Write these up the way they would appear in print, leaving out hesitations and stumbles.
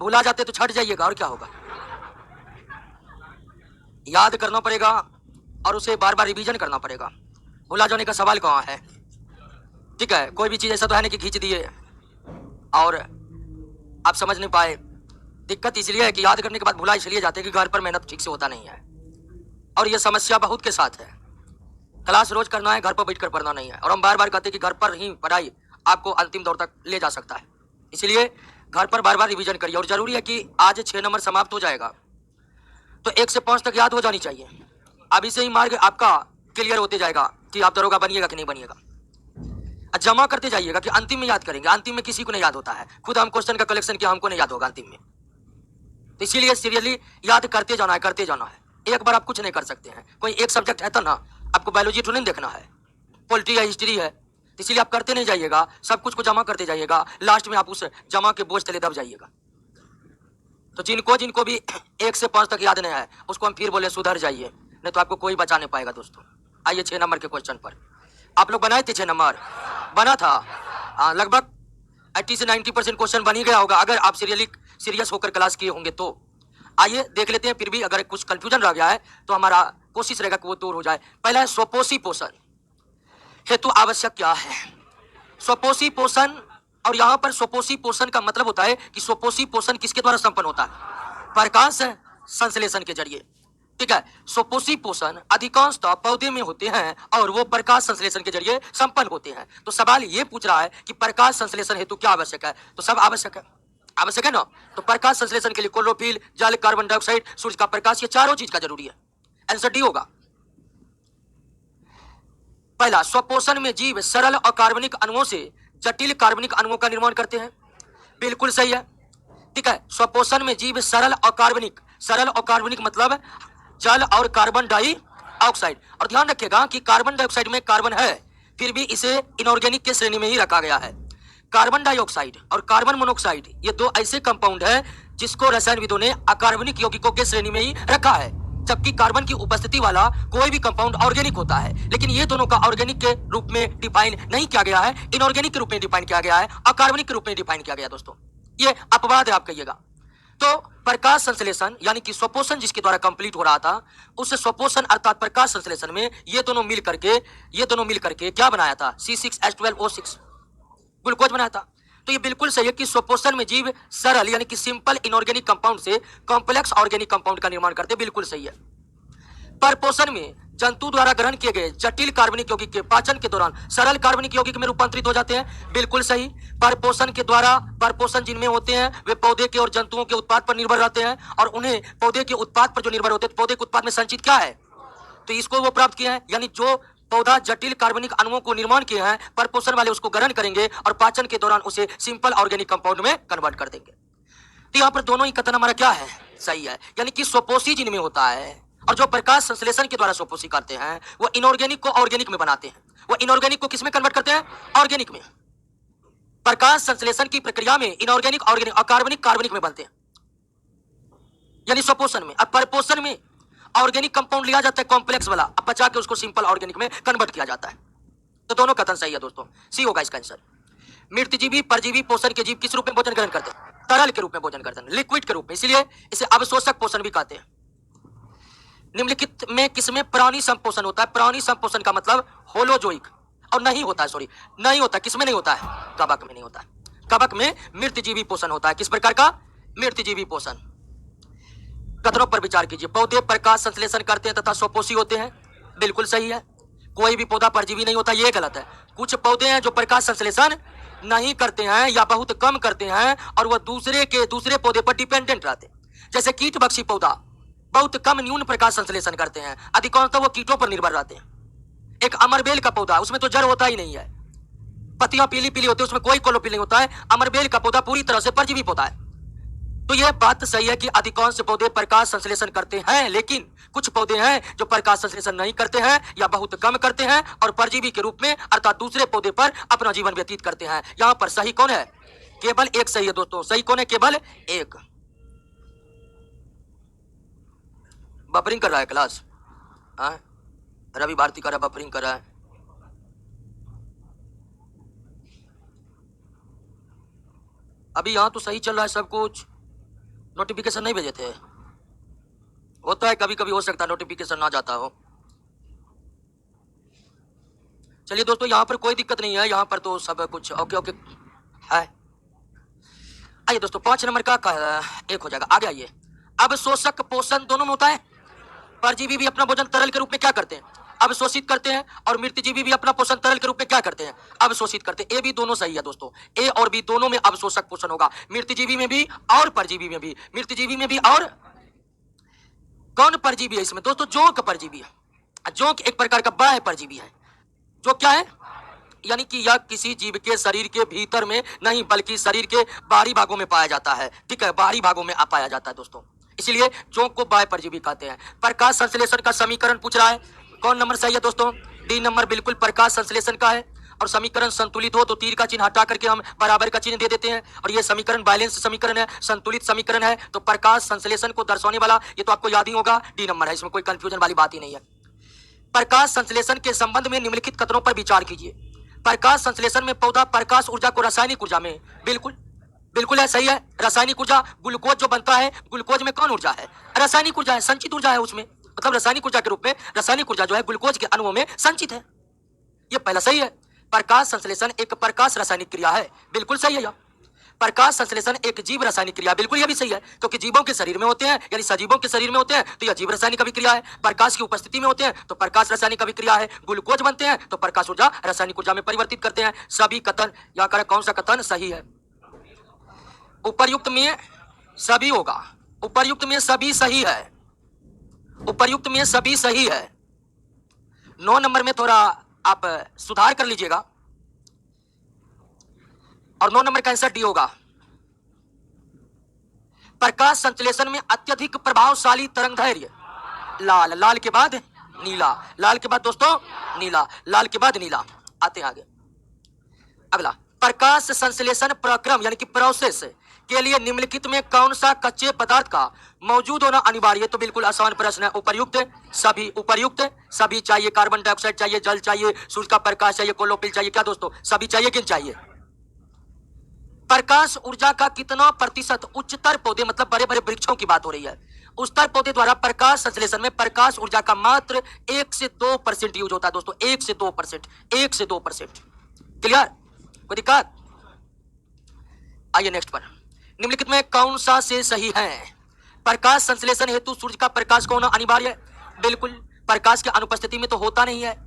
भूला जाते तो छट जाइएगा, और क्या होगा। याद करना पड़ेगा और उसे बार बार रिवीजन करना पड़ेगा। भूला जाने का सवाल कहाँ है। ठीक है, कोई भी चीज ऐसा तो है नहीं कि खींच दिए और आप समझ नहीं पाए। दिक्कत इसलिए है कि याद करने के बाद भूला इसलिए जाते हैं कि घर पर मेहनत ठीक से होता नहीं है, और यह समस्या बहुत के साथ है। क्लास रोज करना है, घर पर बैठकर पढ़ना नहीं है, और हम बार बार कहते हैं कि घर पर ही पढ़ाई आपको अंतिम दौर तक ले जा सकता है। इसलिए घर पर बार बार रिवीजन करिए, और जरूरी है कि आज 6 नंबर समाप्त हो जाएगा तो 1 से 5 तक याद हो जानी चाहिए। अभी से ही मार्ग आपका क्लियर होते जाएगा कि आप दरोगा बनिएगा कि नहीं बनिएगा। जमा करते जाइएगा कि अंतिम में याद करेंगे। अंतिम में किसी को नहीं याद होता है, खुद हम क्वेश्चन का कलेक्शन किया, हमको नहीं याद होगा अंतिम में। तो इसीलिए सीरियसली याद करते जाना है, करते जाना है। एक बार आप कुछ नहीं कर सकते हैं। कोई एक सब्जेक्ट है तो ना, आपको बायोलॉजी तो नहीं देखना है, पॉलिटी है, हिस्ट्री है, तो इसीलिए आप करते नहीं जाइएगा, सब कुछ को जमा करते जाइएगा। लास्ट में आप उस जमा के बोझ तले दब जाइएगा। तो जिनको जिनको भी 1 से 5 तक याद नहीं है, उसको हम फिर बोले सुधर जाइए, नहीं तो आपको कोई बचा नहीं पाएगा दोस्तों। आइए 6 नंबर के क्वेश्चन पर। आप लोग बनाए थे 6 नंबर? बना था। लगभग 80 से 90% क्वेश्चन बन ही गया होगा, अगर आप सीरियस होकर क्लास किए होंगे तो। आइए देख लेते हैं, फिर भी अगर कुछ कंफ्यूजन रह गया है तो हमारा कोशिश रहेगा कि वो दूर हो जाए। पहला है स्वपोषी पोषण हेतु आवश्यक क्या है। स्वपोषी पोषण, और यहाँ पर स्वपोषी पोषण का मतलब होता है कि स्वपोषी पोषण किसके द्वारा संपन्न होता है? प्रकाश संश्लेषण के जरिए। ठीक है, स्वपोषी पोषण अधिकांशतः पौधे में होते हैं और वो प्रकाश संश्लेषण के जरिए संपन्न होते हैं। तो सवाल ये पूछ रहा है कि प्रकाश संश्लेषण हेतु क्या आवश्यक है, तो सब आवश्यक है, आवश्यक है ना। तो प्रकाश संश्लेषण के लिए क्लोरोफिल, जल, कार्बन डाइऑक्साइड, सूर्य का प्रकाश, ये चारों चीज का जरूरी है। आंसर डी होगा। पहला, स्वपोषण में जीव सरल अकार्बनिक अणुओं से जटिल कार्बनिक अणुओं का निर्माण करते हैं। बिल्कुल सही है। ठीक है, स्वपोषण में जीव सरल अकार्बनिक मतलब जल और कार्बन डाइऑक्साइड। और ध्यान रखिएगा कि कार्बन डाइऑक्साइड में कार्बन है, फिर भी इसे इनऑर्गेनिक के श्रेणी में ही रखा गया है। कार्बन डाइऑक्साइड और कार्बन मोनोऑक्साइड ये दो ऐसे कंपाउंड है जिसको रसायनविदों ने अकार्बनिक यौगिकों के श्रेणी में ही रखा है, जबकि कार्बन की उपस्थिति वाला कोई भी कंपाउंड ऑर्गेनिक होता है। लेकिन ये दोनों का ऑर्गेनिक के रूप में डिफाइन नहीं किया गया है, इनऑर्गेनिक के रूप में डिफाइन किया गया है, अकार्बनिक के रूप में डिफाइन किया गया। दोस्तों ये अपवाद है, आप कहिएगा। तो प्रकाश संश्लेषण यानी कि स्वपोषण जिसके द्वारा कंप्लीट हो रहा था, उस स्वपोषण अर्थात प्रकाश संश्लेषण में ये दोनों मिल करके क्या बनाया था? C6H12O6 ग्लूकोज बनाया था। तो ये बिल्कुल सही है कि स्वपोषण में जीव सरल यानी कि सिंपल इनऑर्गेनिक कंपाउंड से कॉम्प्लेक्स ऑर्गेनिक कंपाउंड का निर्माण करते, बिल्कुल सही है। परपोषण में जंतु द्वारा ग्रहण किए गए जटिल कार्बनिक यौगिक के पाचन के दौरान सरल कार्बनिक यौगिक में रूपांतरित हो जाते हैं, बिल्कुल सही। परपोषण जिनमें होते हैं वे पौधे के और जंतुओं के उत्पाद पर निर्भर रहते हैं, और उन्हें पौधे के उत्पाद पर जो निर्भर होते हैं, पौधे के उत्पाद में संचित क्या है, तो इसको वो प्राप्त किए हैं। यानी जो पौधा जटिल कार्बनिक अणुओं को निर्माण किए हैं, परपोषण वाले उसको ग्रहण करेंगे और पाचन के दौरान उसे सिंपल ऑर्गेनिक कंपाउंड में कन्वर्ट कर देंगे। तो यहाँ पर दोनों ही कथन हमारा क्या है? सही है। यानी कि स्वपोषी जिनमें होता है और जो प्रकाश संश्लेषण के द्वारा स्वपोषी करते हैं, वो इनऑर्गेनिक को ऑर्गेनिक में बनाते हैं। वो इनऑर्गेनिक को किस में कन्वर्ट करते हैं? ऑर्गेनिक में। प्रकाश संश्लेषण की प्रक्रिया में इनऑर्गेनिक ऑर्गेनिक, अकार्बनिक कार्बनिक में बनते हैं, यानी स्वपोषण में। अब परपोषण में ऑर्गेनिक कंपाउंड लिया जाता है कॉम्प्लेक्स वाला, अब पचा के उसको सिंपल ऑर्गेनिक में कन्वर्ट किया जाता है। तो दोनों कथन सही है दोस्तों, सी होगा इसका आंसर। मृतजीवी परजीवी पोषण के जीव किस रूप में भोजन ग्रहण करते हैं? तरल के रूप में भोजन करते हैं, लिक्विड के रूप में, इसलिए इसे अवशोषक पोषण भी कहते हैं। निम्नलिखित में किसमें प्राणी संपोषण होता है? प्राणी संपोषण का मतलब होलोजोइक, और नहीं होता है, नहीं होता। किसमें नहीं होता है? कवक में नहीं होता है। कवक में मृतजीवी पोषण होता है। किस प्रकार का? मृतजीवी पोषण। कथनों पर विचार कीजिए। पौधे प्रकाश संश्लेषण करते हैं तथा स्वपोषी होते हैं, बिल्कुल सही है। कोई भी पौधा परजीवी नहीं होता, ये गलत है। कुछ पौधे हैं जो प्रकाश संश्लेषण नहीं करते हैं या बहुत कम करते हैं, और वह दूसरे पौधे पर डिपेंडेंट रहते हैं। जैसे कीटभक्षी पौधा बहुत कम न्यून प्रकाश संश्लेषण करते हैं, अधिकांशतः वो कीटों पर निर्भर रहते हैं। एक अमरबेल का पौधा, उसमें तो जड़ होता ही नहीं है, पत्तियां पीली पीली होती है, उसमें कोई क्लोरोफिल नहीं होता है। अमरबेल का पौधा पूरी तरह से परजीवी पौधा है। तो यह बात सही है कि अधिकांश पौधे प्रकाश संश्लेषण करते हैं, लेकिन कुछ पौधे हैं जो प्रकाश संश्लेषण नहीं करते हैं या बहुत कम करते हैं और परजीवी के रूप में अर्थात दूसरे पौधे पर अपना जीवन व्यतीत करते हैं। यहां पर सही कौन है? केवल एक सही है दोस्तों। सही कौन है? केवल एक। बफरिंग कर रहा है क्लास, रवि भारती कर रहा है, बफरिंग कर रहा है। अभी यहां तो सही चल रहा है सब कुछ, नोटिफिकेशन नहीं भेजे थे? होता है कभी कभी, हो सकता है नोटिफिकेशन ना जाता हो। चलिए दोस्तों, यहाँ पर कोई दिक्कत नहीं है, यहाँ पर तो सब कुछ ओके ओके है। आइए दोस्तों, 5 नंबर का एक हो जाएगा। आगे आइए। अब शोषक पोषण दोनों में होता है। परजीवी भी अपना भोजन तरल के रूप में क्या करते हैं? अवशोषित करते हैं। और मृतजीवी भी अपना पोषण तरल के रूप में क्या करते हैं? अवशोषित करते हैं। ए भी दोनों सही है दोस्तों, ए और बी दोनों में अवशोषक पोषण होगा, मृतजीवी में भी और परजीवी में भी। मृतजीवी में भी और कौन परजीवी है इसमें दोस्तों? जोंक परजीवी है। जोंक एक प्रकार का बाह्य परजीवी है। जो क्या है? यानी कि यह किसी जीव के शरीर के भीतर में नहीं बल्कि शरीर के बाहरी भागों में पाया जाता है। ठीक है, बाहरी भागों में पाया जाता है दोस्तों, इसलिए जोंक को बाह्य परजीवी कहते हैं। प्रकाश संश्लेषण का समीकरण पूछ रहा है, कौन नंबर सही है दोस्तों? डी नंबर बिल्कुल प्रकाश संश्लेषण का है। और समीकरण संतुलित हो तो तीर का चिन्ह हटा करके हम बराबर का चिन्ह दे देते हैं। और ये समीकरण बैलेंस समीकरण है, संतुलित समीकरण है, तो प्रकाश संश्लेषण को दर्शाने वाला ये तो आपको याद ही होगा, डी नंबर है, इसमें कोई कंफ्यूजन वाली बात ही नहीं है। प्रकाश संश्लेषण के संबंध में निम्नलिखित कथनों पर विचार कीजिए। प्रकाश संश्लेषण में पौधा प्रकाश ऊर्जा को रासायनिक ऊर्जा में, बिल्कुल बिल्कुल है, सही है। रासायनिक ऊर्जा, ग्लूकोज जो बनता है, ग्लूकोज में कौन ऊर्जा है? रासायनिक ऊर्जा है, संचित ऊर्जा है उसमें, मतलब रासायनिक ऊर्जा के रूप में रासायनिक ऊर्जा जो है ग्लूकोज के अणुओं में संचित है। ये पहला सही है। प्रकाश संश्लेषण एक प्रकाश रासायनिक क्रिया है, बिल्कुल सही है। यह प्रकाश संश्लेषण एक जीव रासायनिक क्रिया, बिल्कुल यह भी सही है, क्योंकि जीवों के शरीर में होते हैं, यानी सजीवों के शरीर में होते हैं, तो यह जीव रासायनिक अभिक्रिया है। प्रकाश की उपस्थिति में होते हैं तो प्रकाश रासायनिक अभिक्रिया है। ग्लूकोज बनते हैं तो प्रकाश ऊर्जा रासायनिक ऊर्जा में परिवर्तित करते हैं। सभी कथन, या कर कौन सा कथन सही है? उपर्युक्त में सभी होगा, उपर्युक्त में सभी सही है, उपर्युक्त में सभी सही है। 9 नंबर में थोड़ा आप सुधार कर लीजिएगा, और 9 नंबर का आंसर डी होगा। प्रकाश संश्लेषण में अत्यधिक प्रभावशाली तरंगदैर्घ्य, लाल, लाल के बाद नीला, लाल के बाद दोस्तों नीला, लाल के बाद नीला। आते हैं आगे। अगला, प्रकाश संश्लेषण प्रक्रम यानी कि प्रोसेस के लिए निम्नलिखित में कौन सा कच्चे पदार्थ का मौजूद होना अनिवार्य है? तो बिल्कुल आसान प्रश्न है, उपर्युक्त सभी, उपर्युक्त सभी चाहिए। कार्बन डाइऑक्साइड चाहिए, जल चाहिए, सूर्य का प्रकाश चाहिए, क्लोरोफिल चाहिए, क्या दोस्तों सभी चाहिए कि नहीं चाहिए? प्रकाश ऊर्जा का कितना प्रतिशत उच्चतर पौधे, मतलब बड़े बड़े वृक्षों की बात हो रही है, उच्चतर पौधे द्वारा प्रकाश संश्लेषण में प्रकाश ऊर्जा का मात्र 1 से 2% यूज होता है दोस्तों, 1 से 2%, 1 से 2%। क्लियर? कोई दिक्कत? आइए नेक्स्ट पर। निम्नलिखित में कौन सा से सही है? प्रकाश संश्लेषण हेतु सूर्य का प्रकाश को होना अनिवार्य है, बिल्कुल, प्रकाश की अनुपस्थिति में तो होता नहीं है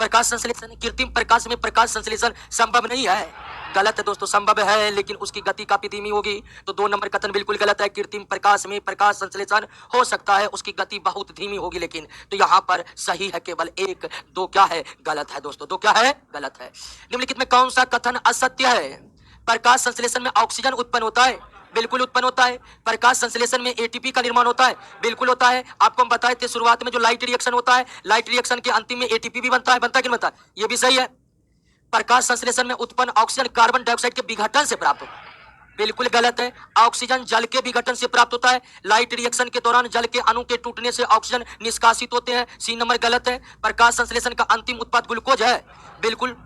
प्रकाश संश्लेषण। कृत्रिम प्रकाश में प्रकाश संश्लेषण संभव नहीं है, गलत है दोस्तों, संभव है लेकिन उसकी गति काफी धीमी होगी, तो 2 नंबर कथन बिल्कुल गलत है। कृत्रिम प्रकाश में प्रकाश संश्लेषण हो सकता है, उसकी गति बहुत धीमी होगी, लेकिन तो यहाँ पर सही है केवल 1, 2 क्या है? गलत है दोस्तों, 2 क्या है? गलत है। निम्नलिखित में कौन सा कथन असत्य है? प्रकाश संश्लेषण में ऑक्सीजन उत्पन्न होता है, बिल्कुल उत्पन्न होता है। प्रकाश संश्लेषण में एटीपी का निर्माण होता है, बिल्कुल होता है। आपको हम बताए थे शुरुआत में जो लाइट रिएक्शन होता है, लाइट रिएक्शन के अंतिम में एटीपी भी बनता है, बनता है कि नहीं बनता है? ये भी सही है। प्रकाश संश्लेषण में उत्पन्न ऑक्सीजन कार्बन डाइऑक्साइड के विघटन से प्राप्त होता है, बिल्कुल गलत है। ऑक्सीजन जल के विघटन से प्राप्त होता है। लाइट रिएक्शन के दौरान जल के अणु के टूटने से ऑक्सीजन निष्कासित होते हैं, सी नंबर गलत है। प्रकाश संश्लेषण का अंतिम उत्पाद ग्लूकोज है, बिल्कुल।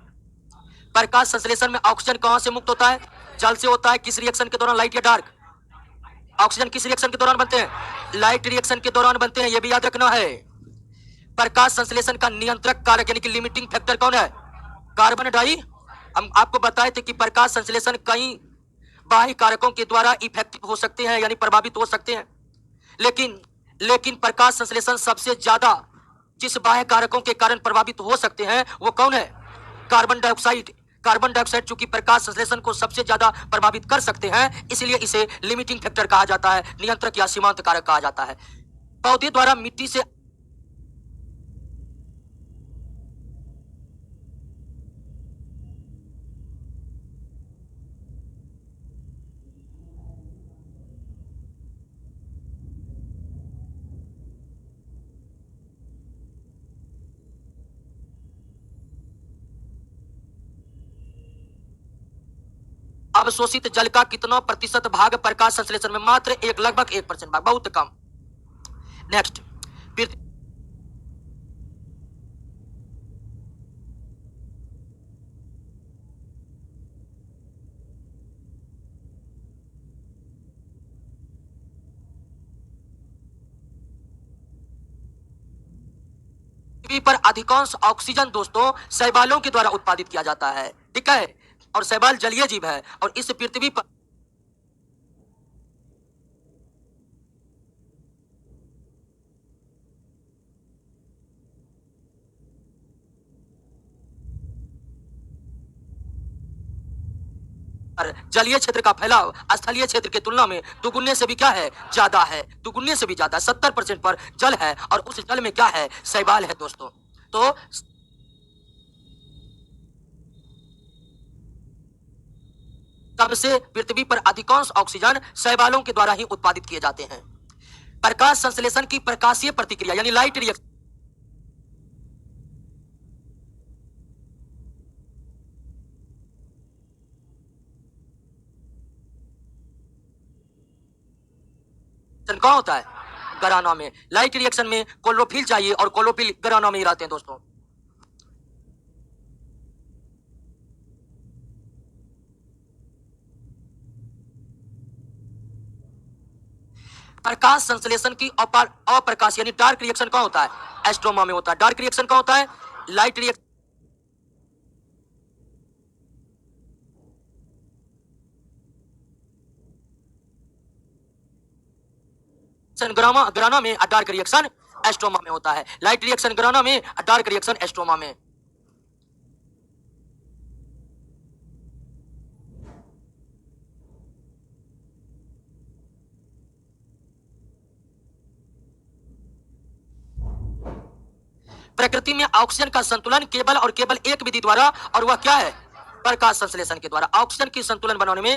प्रकाश संश्लेषण में ऑक्सीजन कहां से मुक्त होता है? जल से होता है। किस रिएक्शन के दौरान, लाइट या डार्क? ऑक्सीजन किस रिएक्शन के दौरान बनते हैं? लाइट रिएक्शन के दौरान बनते हैं, यह भी याद रखना है। प्रकाश संश्लेषण का नियंत्रक कारक यानी कि लिमिटिंग फैक्टर कौन है? Carbon di. हम आपको बताए थे कि प्रकाश संश्लेषण कई बाह्य कारकों के द्वारा इफेक्टिव हो सकते हैं, यानी प्रभावित हो सकते हैं, लेकिन लेकिन प्रकाश संश्लेषण सबसे ज्यादा जिस बाह्य कारकों के कारण प्रभावित हो सकते हैं वो कौन है? Carbon dioxide. कार्बन डाइऑक्साइड चूंकि प्रकाश संश्लेषण को सबसे ज्यादा प्रभावित कर सकते हैं, इसलिए इसे लिमिटिंग फैक्टर कहा जाता है, नियंत्रक या सीमांत कारक कहा जाता है। पौधे द्वारा मिट्टी से अवशोषित जल का कितना प्रतिशत भाग प्रकाश संश्लेषण में? मात्र 1, लगभग 1% भाग, बहुत कम। नेक्स्ट, पृथ्वी पर अधिकांश ऑक्सीजन दोस्तों शैवालों के द्वारा उत्पादित किया जाता है, ठीक है। और शैवाल जलीय जीव है और इस पृथ्वी पर जलीय क्षेत्र का फैलाव स्थलीय क्षेत्र की तुलना में दुगुने से भी क्या है, ज्यादा है, दुगुने से भी ज्यादा 70% पर जल है और उस जल में क्या है, शैवाल है दोस्तों। तो सबसे पृथ्वी पर अधिकांश ऑक्सीजन शैवालों के द्वारा ही उत्पादित किए जाते हैं। प्रकाश संश्लेषण की प्रकाशीय प्रतिक्रिया यानी लाइट रिएक्शन कौन होता है, गराना में। लाइट रिएक्शन में क्लोरोफिल चाहिए और क्लोरोफिल गराना में ही रहते हैं दोस्तों। प्रकाश संश्लेषण की अप्रकाश यानी डार्क रिएक्शन कौन होता है, एस्ट्रोमा में होता है। डार्क रिएक्शन कौन होता है, लाइट रिएक्शन ग्रामा ग्राना में, डार्क रिएक्शन एस्ट्रोमा में होता है। लाइट रिएक्शन ग्राना में, डार्क रिएक्शन एस्ट्रोमा में। प्रकृति में ऑक्सीजन का संतुलन केवल और केवल एक विधि द्वारा, और वह क्या है, प्रकाश संश्लेषण के द्वारा। ऑक्सीजन की संतुलन बनाने में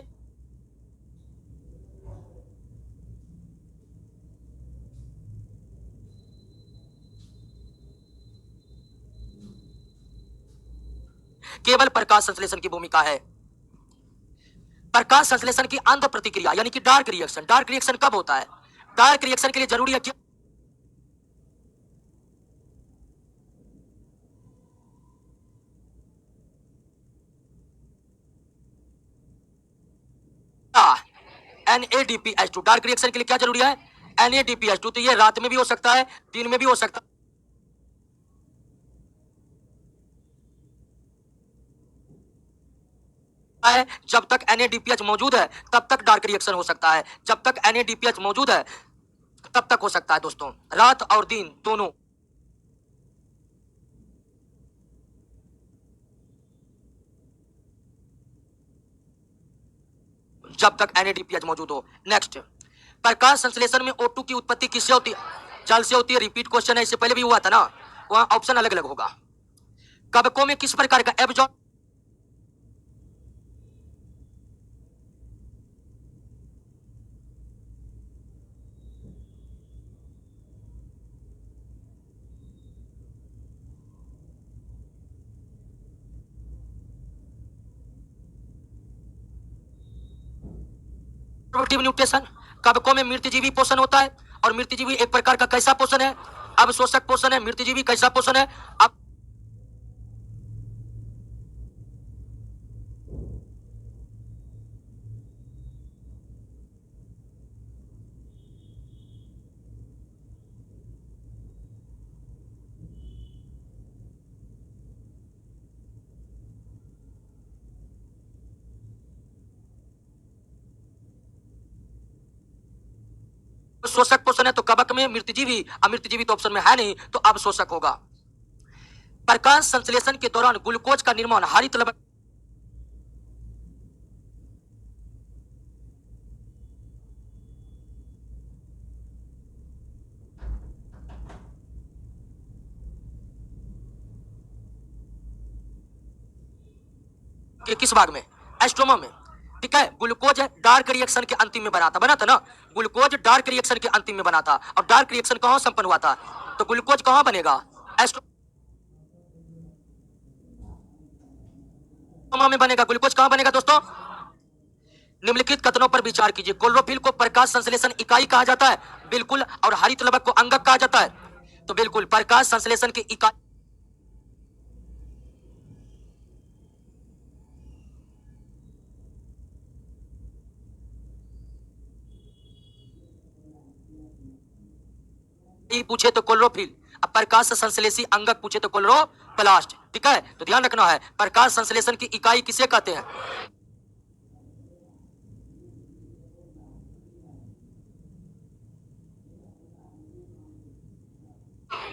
केवल प्रकाश संश्लेषण की भूमिका है। प्रकाश संश्लेषण की अंध प्रतिक्रिया यानी कि डार्क रिएक्शन। डार्क रिएक्शन कब होता है, डार्क रिएक्शन के लिए जरूरी है क्या, NADPH2। डार्क रिएक्शन के लिए क्या जरूरी है, NADPH2। तो ये रात में भी हो सकता है, दिन में भी हो सकता है। जब तक NADPH मौजूद है तब तक डार्क रिएक्शन हो सकता है। जब तक NADPH मौजूद है तब तक हो सकता है दोस्तों, रात और दिन दोनों। जब तक NADPH मौजूद हो। नेक्स्ट, प्रकाश संश्लेषण में O2 की उत्पत्ति किससे होती है, जल से होती है। रिपीट क्वेश्चन है, इससे पहले भी हुआ था ना, वहां ऑप्शन अलग अलग होगा। कवकों में किस प्रकार का एब्जॉर्ब न्यूट्रिशन। कवकों में मृतजीवी पोषण होता है और मृतजीवी एक प्रकार का कैसा पोषण है, अवशोषक पोषण है। मृतजीवी कैसा पोषण है, अब शोषक पोषण है तो कवक में मृतजीवी, अमृतजीवी तो ऑप्शन में है नहीं, तो अवशोषक होगा। प्रकाश संश्लेषण के दौरान ग्लूकोज का निर्माण हरित लवण के किस भाग में, एस्ट्रोमा में, ठीक है। ग्लूकोज डार्क रिएक्शन के अंतिम में बना था ना, ग्लूकोज डार्क रिएक्शन के अंतिम में बना था। और डार्क रिएक्शन कहां संपन्न हुआ था, तो ग्लूकोज कहां बनेगा, एस्ट्रोमा में बनेगा। ग्लूकोज कहां बनेगा दोस्तों, निम्नलिखित कथनों पर विचार कीजिए। क्लोरोफिल को प्रकाश संश्लेषण इकाई कहा जाता है, बिल्कुल। और हरित लवक को अंगक कहा जाता है, तो बिल्कुल प्रकाश संश्लेषण की इकाई पूछे तो क्लोरोफिल अब प्रकाश संश्लेषी अंगक पूछे तो क्लोरोप्लास्ट। ठीक है, तो ध्यान रखना है प्रकाश संश्लेषण की इकाई किसे कहते हैं?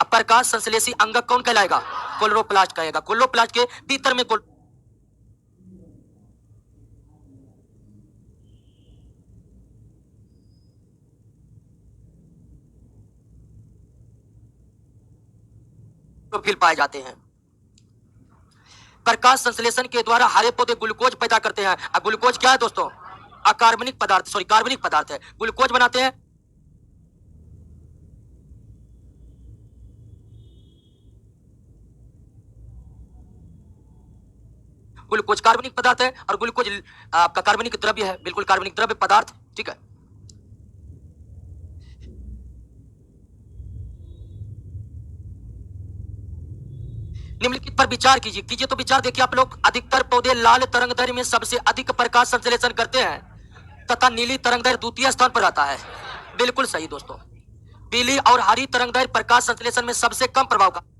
अब प्रकाश संश्लेषी अंगक कौन कहलाएगा? क्लोरोप्लास्ट कहेगा। क्लोरोप्लास्ट के भीतर में क्लोरोफिल पाए जाते हैं। प्रकाश संश्लेषण के द्वारा हरे पौधे ग्लूकोज पैदा करते हैं। और ग्लूकोज क्या है दोस्तों? अकार्बनिक पदार्थ, सॉरी कार्बनिक पदार्थ है। ग्लूकोज बनाते हैं, ग्लूकोज कार्बनिक पदार्थ है और ग्लूकोज आपका कार्बनिक द्रव्य है, बिल्कुल कार्बनिक द्रव्य पदार्थ। ठीक है, निम्नलिखित पर विचार कीजिए। कीजिए तो विचार देखिए आप लोग। अधिकतर पौधे लाल तरंगदैर्घ्य में सबसे अधिक प्रकाश संश्लेषण करते हैं तथा नीली तरंगदैर्घ्य द्वितीय स्थान पर आता है। बिल्कुल सही दोस्तों। पीली और हरी तरंगदैर्घ्य प्रकाश संश्लेषण में सबसे कम प्रभावकारी।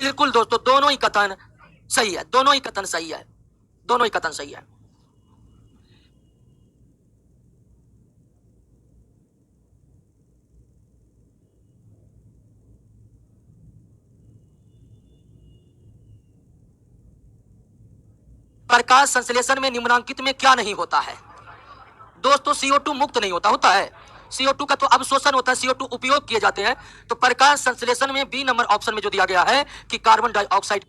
बिल्कुल दोस्तों, दोनों ही कथन सही है, दोनों ही कथन सही है, दोनों ही कथन सही है। प्रकाश संश्लेषण में निम्नांकित में क्या नहीं होता है? दोस्तों CO2 मुक्त नहीं होता, होता है। CO2 का तो अवशोषण होता है, CO2 उपयोग किए जाते हैं। तो प्रकाश संश्लेषण में बी नंबर ऑप्शन में जो दिया गया है कि कार्बन डाइऑक्साइड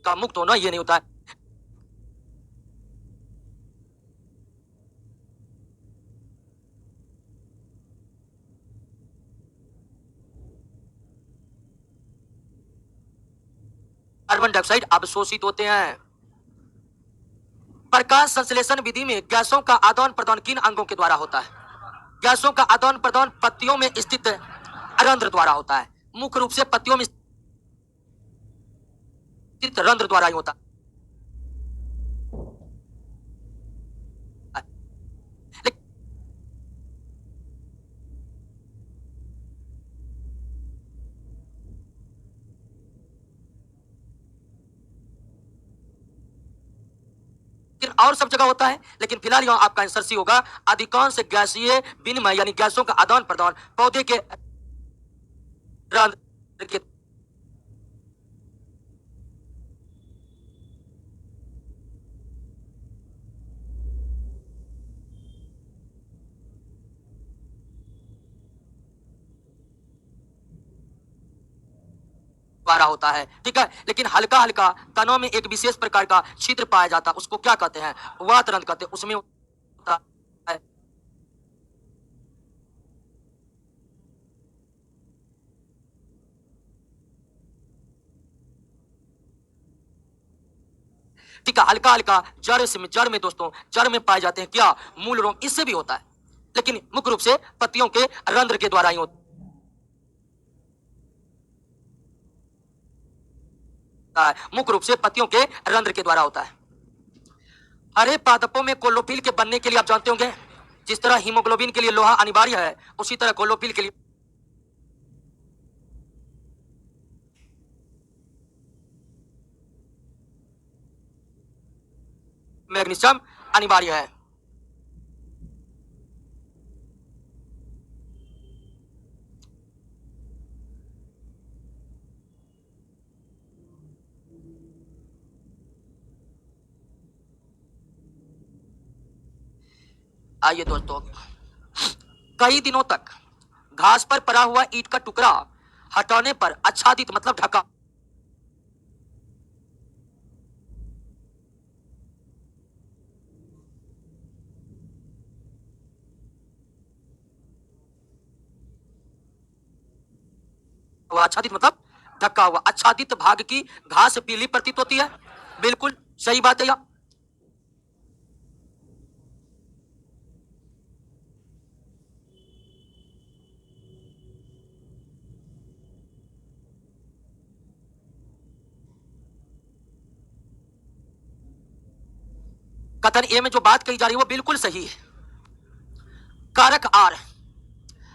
का मुक्त होना, ये नहीं होता है। कार्बन डाइऑक्साइड अवशोषित होते हैं। प्रकाश संश्लेषण विधि में गैसों का आदान प्रदान किन अंगों के द्वारा होता है? गैसों का आदान प्रदान पत्तियों में स्थित रंध्र द्वारा होता है। मुख्य रूप से पत्तियों में स्थित रंध्र द्वारा ही होता है। लेकिन और सब जगह होता है, लेकिन फिलहाल यहाँ आपका आंसर सी होगा। अधिकांश गैसीय विनिमय यानी गैसों का आदान प्रदान पौधे के रंध्र के द्वारा होता है। ठीक है, लेकिन हल्का हल्का तनों में एक विशेष प्रकार का छिद्र पाया जाता है, उसको क्या कहते हैं? वात रंध्र कहते हैं। उसमें होता है ठीक है, हल्का हल्का जड़ में दोस्तों, जड़ में पाए जाते हैं क्या? मूल रोग, इससे भी होता है, लेकिन मुख्य रूप से पत्तियों के रंध्र के द्वारा ही होता है। मुख्य रूप से पत्तियों के रंध्र के द्वारा होता है। हरे पादपों में क्लोरोफिल के बनने के लिए आप जानते होंगे, जिस तरह हीमोग्लोबिन के लिए लोहा अनिवार्य है, उसी तरह क्लोरोफिल के लिए मैग्नीशियम अनिवार्य है। आइए दोस्तों, कई दिनों तक घास पर पड़ा हुआ ईंट का टुकड़ा हटाने पर आच्छादित मतलब ढका हुआ, आच्छादित मतलब ढका हुआ, आच्छादित भाग की घास पीली प्रतीत होती है। बिल्कुल सही बात है। कथन ए में जो बात कही जा रही है वो बिल्कुल सही है। कारक आर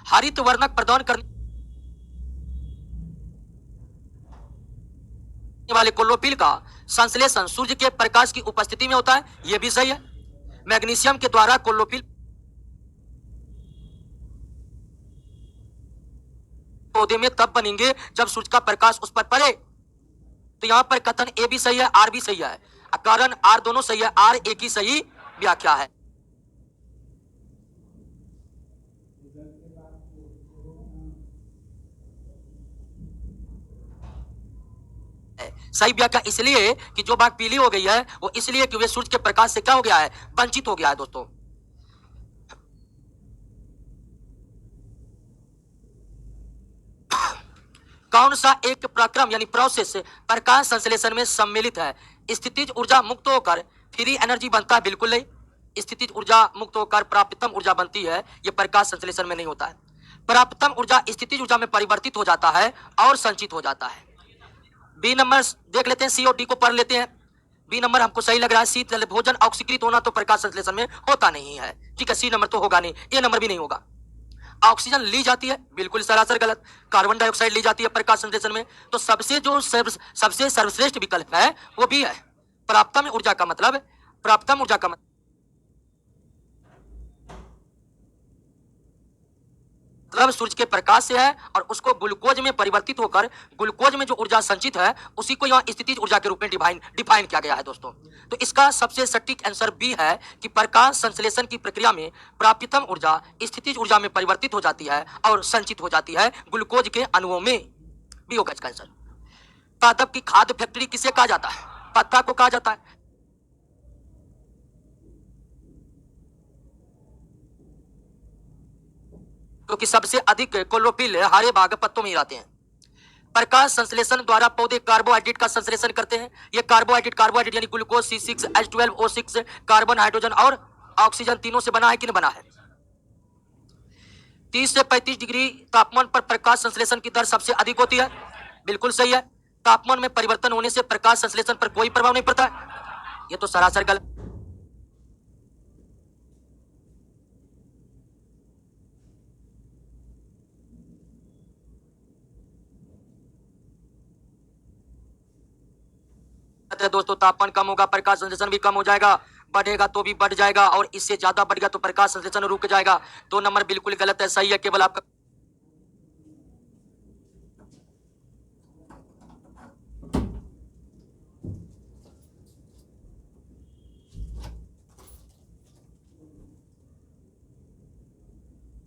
हरित वर्णक प्रदान करने वाले क्लोरोफिल का संश्लेषण सूर्य के प्रकाश की उपस्थिति में होता है, यह भी सही है। मैग्नीशियम के द्वारा क्लोरोफिल पौधे में तब बनेंगे जब सूर्य का प्रकाश उस पर पड़े। तो यहां पर कथन ए भी सही है, आर भी सही है, कारण आर दोनों सही है, आर एक ही सही व्याख्या है। सही व्याख्या इसलिए कि जो बात पीली हो गई है वो इसलिए कि वे सूर्य के प्रकाश से क्या हो गया है, वंचित हो गया है दोस्तों। कौन सा एक प्रक्रम यानी प्रोसेस प्रकाश संश्लेषण में सम्मिलित है? स्थितिज ऊर्जा मुक्त होकर फ्री एनर्जी बनता है, बिल्कुल नहीं। स्थितिज ऊर्जा मुक्त होकर प्राप्तम ऊर्जा बनती है, यह प्रकाश संश्लेषण में नहीं होता है। प्राप्तम ऊर्जा स्थितिज ऊर्जा में परिवर्तित हो जाता है और संचित हो जाता है। बी नंबर देख लेते हैं, सी और डी को पढ़ लेते हैं। बी नंबर हमको सही लग रहा है, शीतल भोजन ऑक्सीकृत होना तो प्रकाश संश्लेषण में होता नहीं है, ठीक है। सी नंबर तो होगा नहीं, ए नंबर भी नहीं होगा। ऑक्सीजन ली जाती है, बिल्कुल सरासर गलत। कार्बन डाइऑक्साइड ली जाती है प्रकाश संश्लेषण में। तो सबसे जो सबसे सर्वश्रेष्ठ विकल्प है वो भी है। प्राप्तम ऊर्जा का मतलब, प्राप्तम ऊर्जा का मतलब सूर्य के प्रकाश से है और उसको ग्लूकोज में परिवर्तित होकर ग्लूकोज में जो ऊर्जा संचित है उसी को यहाँ स्थितिज ऊर्जा के रूप में डिफाइन किया गया है दोस्तों। तो इसका सबसे सटीक आंसर बी है कि प्रकाश संश्लेषण की प्रक्रिया में प्राप्तितम ऊर्जा स्थितिज ऊर्जा में परिवर्तित हो जाती है और संचित हो जाती है ग्लूकोज के अणुओं में। बी होगा इसका आंसर। पादप की खाद्य फैक्ट्री किसे कहा जाता है? पत्ता को कहा जाता है। क्योंकि सबसे अधिक क्लोरोफिल हरे भाग पत्तों में ही रहते हैं। प्रकाश संश्लेषण द्वारा पौधे कार्बोहाइड्रेट का संश्लेषण करते हैं। ये कार्बोहाइड्रेट यानी ग्लूकोज C6H12O6 कार्बन, हाइड्रोजन और ऑक्सीजन तीनों से बना है कि नहीं बना है? 30 से 35 डिग्री तापमान पर प्रकाश संश्लेषण की दर सबसे अधिक होती है, बिल्कुल सही है। तापमान में परिवर्तन होने से प्रकाश संश्लेषण पर कोई प्रभाव नहीं पड़ता है, यह तो सरासर गलत। दोस्तों तापमान कम होगा प्रकाश संश्लेषण भी कम हो जाएगा, बढ़ेगा तो भी बढ़ जाएगा और इससे ज्यादा बढ़ गया तो प्रकाश संश्लेषण रुक जाएगा। 2 नंबर बिल्कुल गलत है, सही है केवल आपका।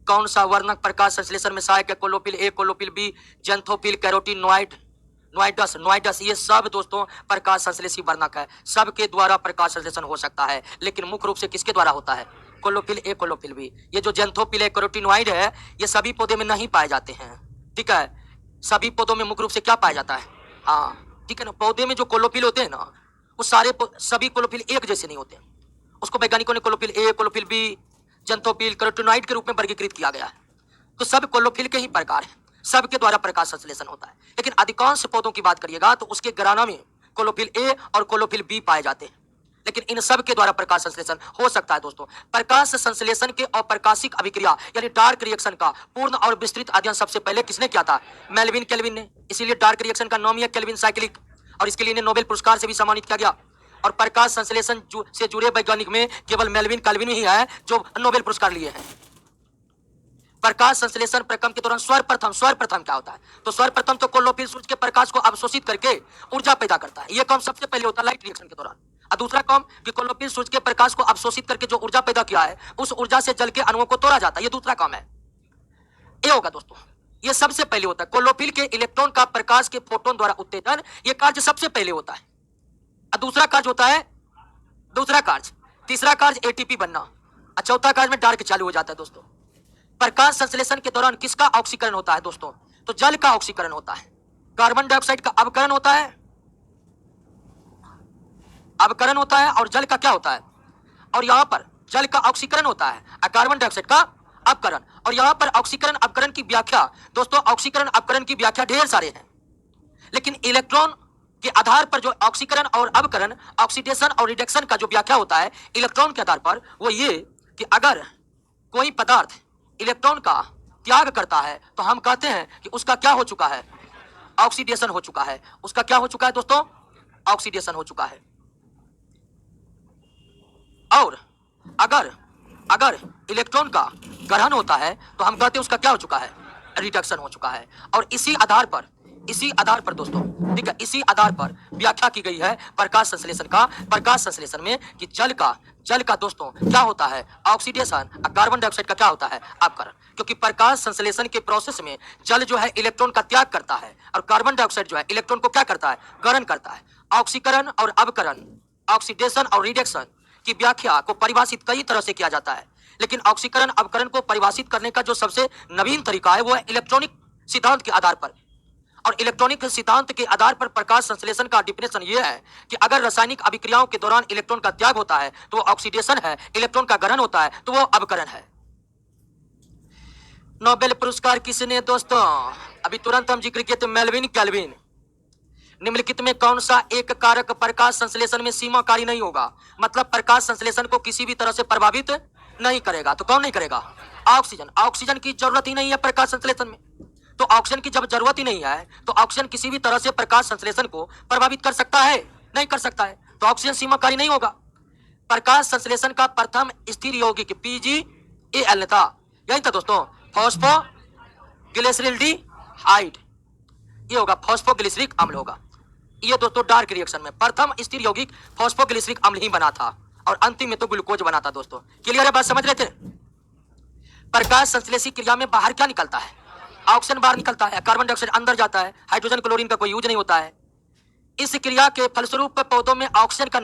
कौन सा वर्णक प्रकाश संश्लेषण में सहायक है? Chlorophyll A, chlorophyll B, xanthophyll, carotenoid, नोइडस ये सब दोस्तों प्रकाश संश्लेषी वर्णक है। सबके द्वारा प्रकाश संश्लेषण हो सकता है लेकिन मुख्य रूप से किसके द्वारा होता है? Chlorophyll A, chlorophyll B. ये जो जेंथोफिल है, कैरोटीनॉइड है, ये सभी पौधे में नहीं पाए जाते हैं, ठीक है। सभी पौधों में मुख्य रूप से क्या पाया जाता है? हाँ, ठीक है ना। पौधे में जो क्लोरोफिल होते हैं ना वो सभी क्लोरोफिल एक जैसे नहीं होते। उसको वैज्ञानिकों ने chlorophyll A, chlorophyll B, xanthophyll, carotenoid के रूप में वर्गीकृत किया गया है। तो सब क्लोरोफिल के ही प्रकार है, सबके द्वारा प्रकाश संश्लेषण होता है। लेकिन अधिकांश पौधों की बात करिएगा तो उसके घराना में क्लोरोफिल ए और क्लोरोफिल बी पाए जाते हैं, लेकिन इन सब के द्वारा प्रकाश संश्लेषण हो सकता है दोस्तों। प्रकाश संश्लेषण के अप्रकाशिक अभिक्रिया यानी डार्क रिएक्शन का पूर्ण और विस्तृत अध्ययन सबसे पहले किसने किया था? मेल्विन केल्विन ने। इसीलिए डार्क रिएक्शन का नाम ही है केल्विन साइक्लिक और इसके लिए इन्हें नोबेल पुरस्कार से भी सम्मानित किया गया। और प्रकाश संश्लेषण से जुड़े वैज्ञानिक में केवल मेल्विन केल्विन ही है जो नोबेल पुरस्कार लिए हैं। प्रकाश संश्लेषण प्रक्रम के दौरान सर्वप्रथम क्या होता है? तो सर्वप्रथम तो क्लोरोफिल सूर्य के प्रकाश को अवशोषित करके ऊर्जा पैदा करता है, यह काम सबसे पहले होता है लाइट रिएक्शन के दौरान। और दूसरा काम कि क्लोरोफिल सूर्य के प्रकाश को अवशोषित करके जो ऊर्जा पैदा किया है उस ऊर्जा से जल के अणुओं को तोड़ा जाता है, यह दूसरा काम है। ये होगा दोस्तों, यह सबसे पहले होता है। क्लोरोफिल के इलेक्ट्रॉन का प्रकाश के फोटोन द्वारा उत्तेजन, यह कार्य सबसे पहले होता है। और दूसरा कार्य होता है तीसरा कार्य एटीपी बनना, और चौथा कार्य में डार्क चालू हो जाता है दोस्तों। प्रकाश संश्लेषण के दौरान किसका ऑक्सीकरण होता है दोस्तों? तो जल का ऑक्सीकरण होता है। कार्बन डाइऑक्साइड का अवकरण होता है और जल का क्या होता है? और यहां पर जल का ऑक्सीकरण होता है और कार्बन डाइऑक्साइड का अपकरण। और यहां पर ऑक्सीकरण अपकरण की व्याख्या दोस्तों, ऑक्सीकरण अपकरण की व्याख्या ढेर सारे हैं, लेकिन इलेक्ट्रॉन के आधार पर जो ऑक्सीकरण और अवकरण, ऑक्सीडेशन और रिडक्शन का जो व्याख्या होता है इलेक्ट्रॉन के आधार पर, वो ये कि अगर कोई पदार्थ इलेक्ट्रॉन का त्याग करता है तो हम कहते हैं कि उसका क्या हो चुका है, ऑक्सीडेशन हो चुका है। उसका क्या हो चुका है दोस्तों, ऑक्सीडेशन हो चुका है। और अगर अगर इलेक्ट्रॉन का ग्रहण होता है तो हम कहते हैं उसका क्या हो चुका है, रिडक्शन हो चुका है। और इसी आधार पर दोस्तों, ठीक है, इसी आधार पर व्याख्या की गई है प्रकाश संश्लेषण का। प्रकाश संश्लेषण में कि जल का दोस्तों क्या होता है, ऑक्सीडेशन, और कार्बन डाइऑक्साइड का क्या होता है, अपकरण। क्योंकि प्रकाश संश्लेषण के प्रोसेस में जल जो है इलेक्ट्रॉन का त्याग करता है और कार्बन डाइऑक्साइड जो है इलेक्ट्रॉन को क्या करता है, ग्रहण करता है। ऑक्सीकरण और अवकरण, ऑक्सीडेशन और रिडक्शन की व्याख्या को परिभाषित कई तरह से किया जाता है, लेकिन ऑक्सीकरण अवकरण को परिभाषित करने का जो सबसे नवीन तरीका है वो है इलेक्ट्रॉनिक सिद्धांत के आधार पर। और इलेक्ट्रॉनिक सिद्धांत के आधार पर प्रकाश संश्लेषण का डिफिनेशन यह है कि अगर रासायनिक अभिक्रियाओं के दौरान इलेक्ट्रॉन का त्याग होता है तो वो ऑक्सीडेशन है, इलेक्ट्रॉन का ग्रहण होता है तो वो अवकरण है। नोबेल पुरस्कार किसने दोस्तों, अभी तुरंत हम जिक्र किए थे, मेल्विन कैल्विन। निम्नलिखित में कौन सा एक कारक प्रकाश संश्लेषण में सीमाकारी नहीं होगा, मतलब प्रकाश संश्लेषण को किसी भी तरह से प्रभावित नहीं करेगा। तो कौन नहीं करेगा, ऑक्सीजन। ऑक्सीजन की जरूरत ही नहीं है प्रकाश संश्लेषण में। तो ऑक्सीजन की जब जरूरत ही नहीं है तो ऑक्सीजन किसी भी तरह से प्रकाश संश्लेषण को प्रभावित कर सकता है, नहीं कर सकता है, तो ऑक्सीजन सीमाकारी नहीं होगा। प्रकाश संश्लेषण का प्रथम स्थिर यौगिक PgAl था, यही था दोस्तों, फॉस्फोग्लिसरल्डिहाइड। ये होगा फॉस्फोग्लिसरिक अम्ल होगा। ये दोस्तों डार्क रिएक्शन में प्रथम स्थिर यौगिक फॉस्फोग्लिसरिक अम्ल ही बना था और अंतिम में तो ग्लूकोज बना था दोस्तों। क्लियर है बात, समझ रहे थे। प्रकाश संश्लेषी क्रिया में बाहर क्या निकलता है, ऑक्सीजन बाहर निकलता है, कार्बन डाइऑक्साइड अंदर जाता है, हाइड्रोजन क्लोरीन का कोई यूज नहीं होता है। इस क्रिया के फलस्वरूप पौधों में ऑक्सीजन का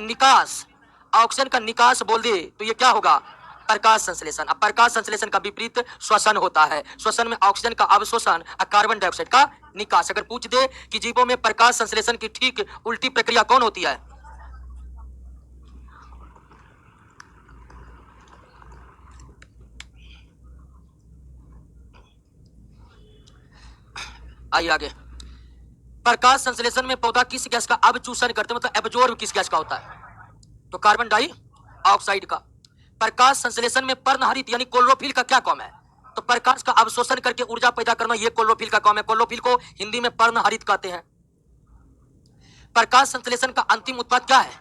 निकास बोल दे तो ये क्या होगा, प्रकाश संश्लेषण। अब प्रकाश संश्लेषण का विपरीत श्वसन होता है। श्वसन में ऑक्सीजन का अवशोषण और कार्बन डाइऑक्साइड का निकास। अगर पूछ दे कि जीवों में प्रकाश संश्लेषण की ठीक उल्टी प्रक्रिया कौन होती है, आइए आगे। प्रकाश संश्लेषण में पौधा किस गैस का अवचूषण करते हैं, मतलब एब्जॉर्ब किस गैस का होता है, तो कार्बन डाइऑक्साइड का। प्रकाश संश्लेषण में पर्णहरित यानी क्लोरोफिल का क्या काम है, तो प्रकाश का अवशोषण करके ऊर्जा पैदा करना, ये क्लोरोफिल का काम है। क्लोरोफिल को हिंदी में पर्णहरित कहते हैं। प्रकाश संश्लेषण का अंतिम उत्पाद क्या है,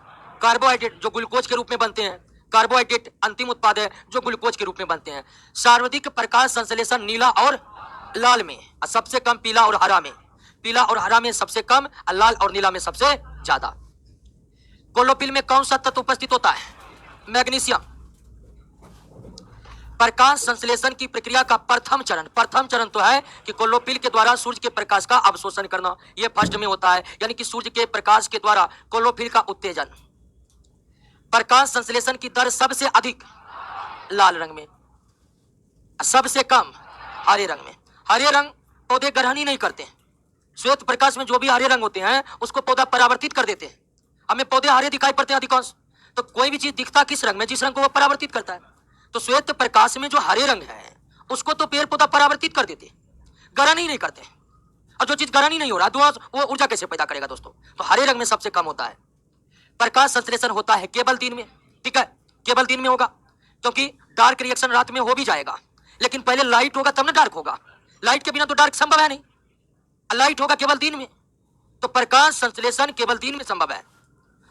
कार्बोहाइड्रेट, जो ग्लूकोज के रूप में बनते हैं। कार्बोहाइड्रेट अंतिम उत्पाद है जो ग्लूकोज के रूप में बनते हैं। सर्वाधिक प्रकाश संश्लेषण नीला और लाल में, सबसे कम पीला और हरा में। पीला और हरा में सबसे कम, लाल और नीला में सबसे ज्यादा। क्लोरोफिल में कौन सा तत्व उपस्थित होता है, मैग्नीशियम। प्रकाश संश्लेषण की प्रक्रिया का प्रथम चरण तो है कि क्लोरोफिल के द्वारा सूर्य के प्रकाश का अवशोषण करना, यह फर्स्ट में होता है, यानी कि सूर्य के प्रकाश के द्वारा क्लोरोफिल का उत्तेजन। प्रकाश संश्लेषण की दर सबसे अधिक लाल रंग में, सबसे कम हरे रंग में। हरे रंग पौधे ग्रहण ही नहीं करते हैं। श्वेत प्रकाश में जो भी हरे रंग होते हैं उसको पौधा परावर्तित कर देते हैं। हमें पौधे हरे दिखाई पड़ते हैं अधिकांश, तो कोई भी चीज दिखता किस रंग में, जिस रंग को वो परावर्तित करता है। तो श्वेत प्रकाश में जो हरे रंग है उसको तो पेड़ पौधा परावर्तित कर देते, ग्रहण ही नहीं करते। और जो चीज ग्रहण ही नहीं हो रहा वो ऊर्जा कैसे पैदा करेगा दोस्तों, तो हरे रंग में सबसे कम होता है। प्रकाश संश्लेषण होता है केवल दिन में, ठीक है, केवल दिन में होगा, क्योंकि डार्क रिएक्शन रात में हो भी जाएगा, लेकिन पहले लाइट होगा तब ना डार्क होगा। लाइट के बिना तो डार्क संभव है नहीं, लाइट होगा केवल दिन में, तो प्रकाश संश्लेषण केवल दिन में संभव है।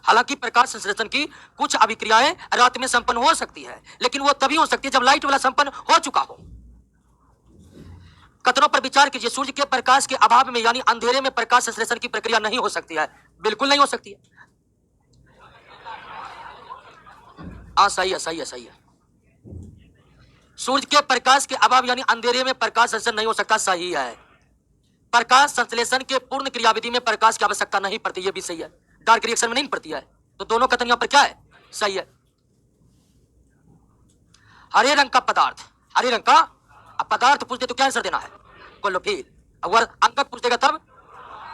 हालांकि प्रकाश संश्लेषण की कुछ अभिक्रियाएं रात में संपन्न हो सकती है, लेकिन वो तभी हो सकती है जब लाइट वाला संपन्न हो चुका हो। कथनों पर विचार कीजिए। सूर्य के प्रकाश के अभाव में यानी अंधेरे में प्रकाश संश्लेषण की प्रक्रिया नहीं हो सकती है, बिल्कुल नहीं हो सकती है। सही है, सही है, सही है। सूर्य के प्रकाश के अभाव यानी अंधेरे में प्रकाश संश्लेषण नहीं हो सकता, सही है। प्रकाश संश्लेषण के पूर्ण क्रियाविधि में प्रकाश की आवश्यकता नहीं पड़ती, यह भी सही है। डार्क रिएक्शन में नहीं पड़ती है, तो दोनों कथन यहां पर क्या है, सही है। हरे रंग का पदार्थ, हरे रंग का पदार्थ पूछते तो क्या आंसर देना है, क्लोरोफिल। अगर अंक पूछ देगा तब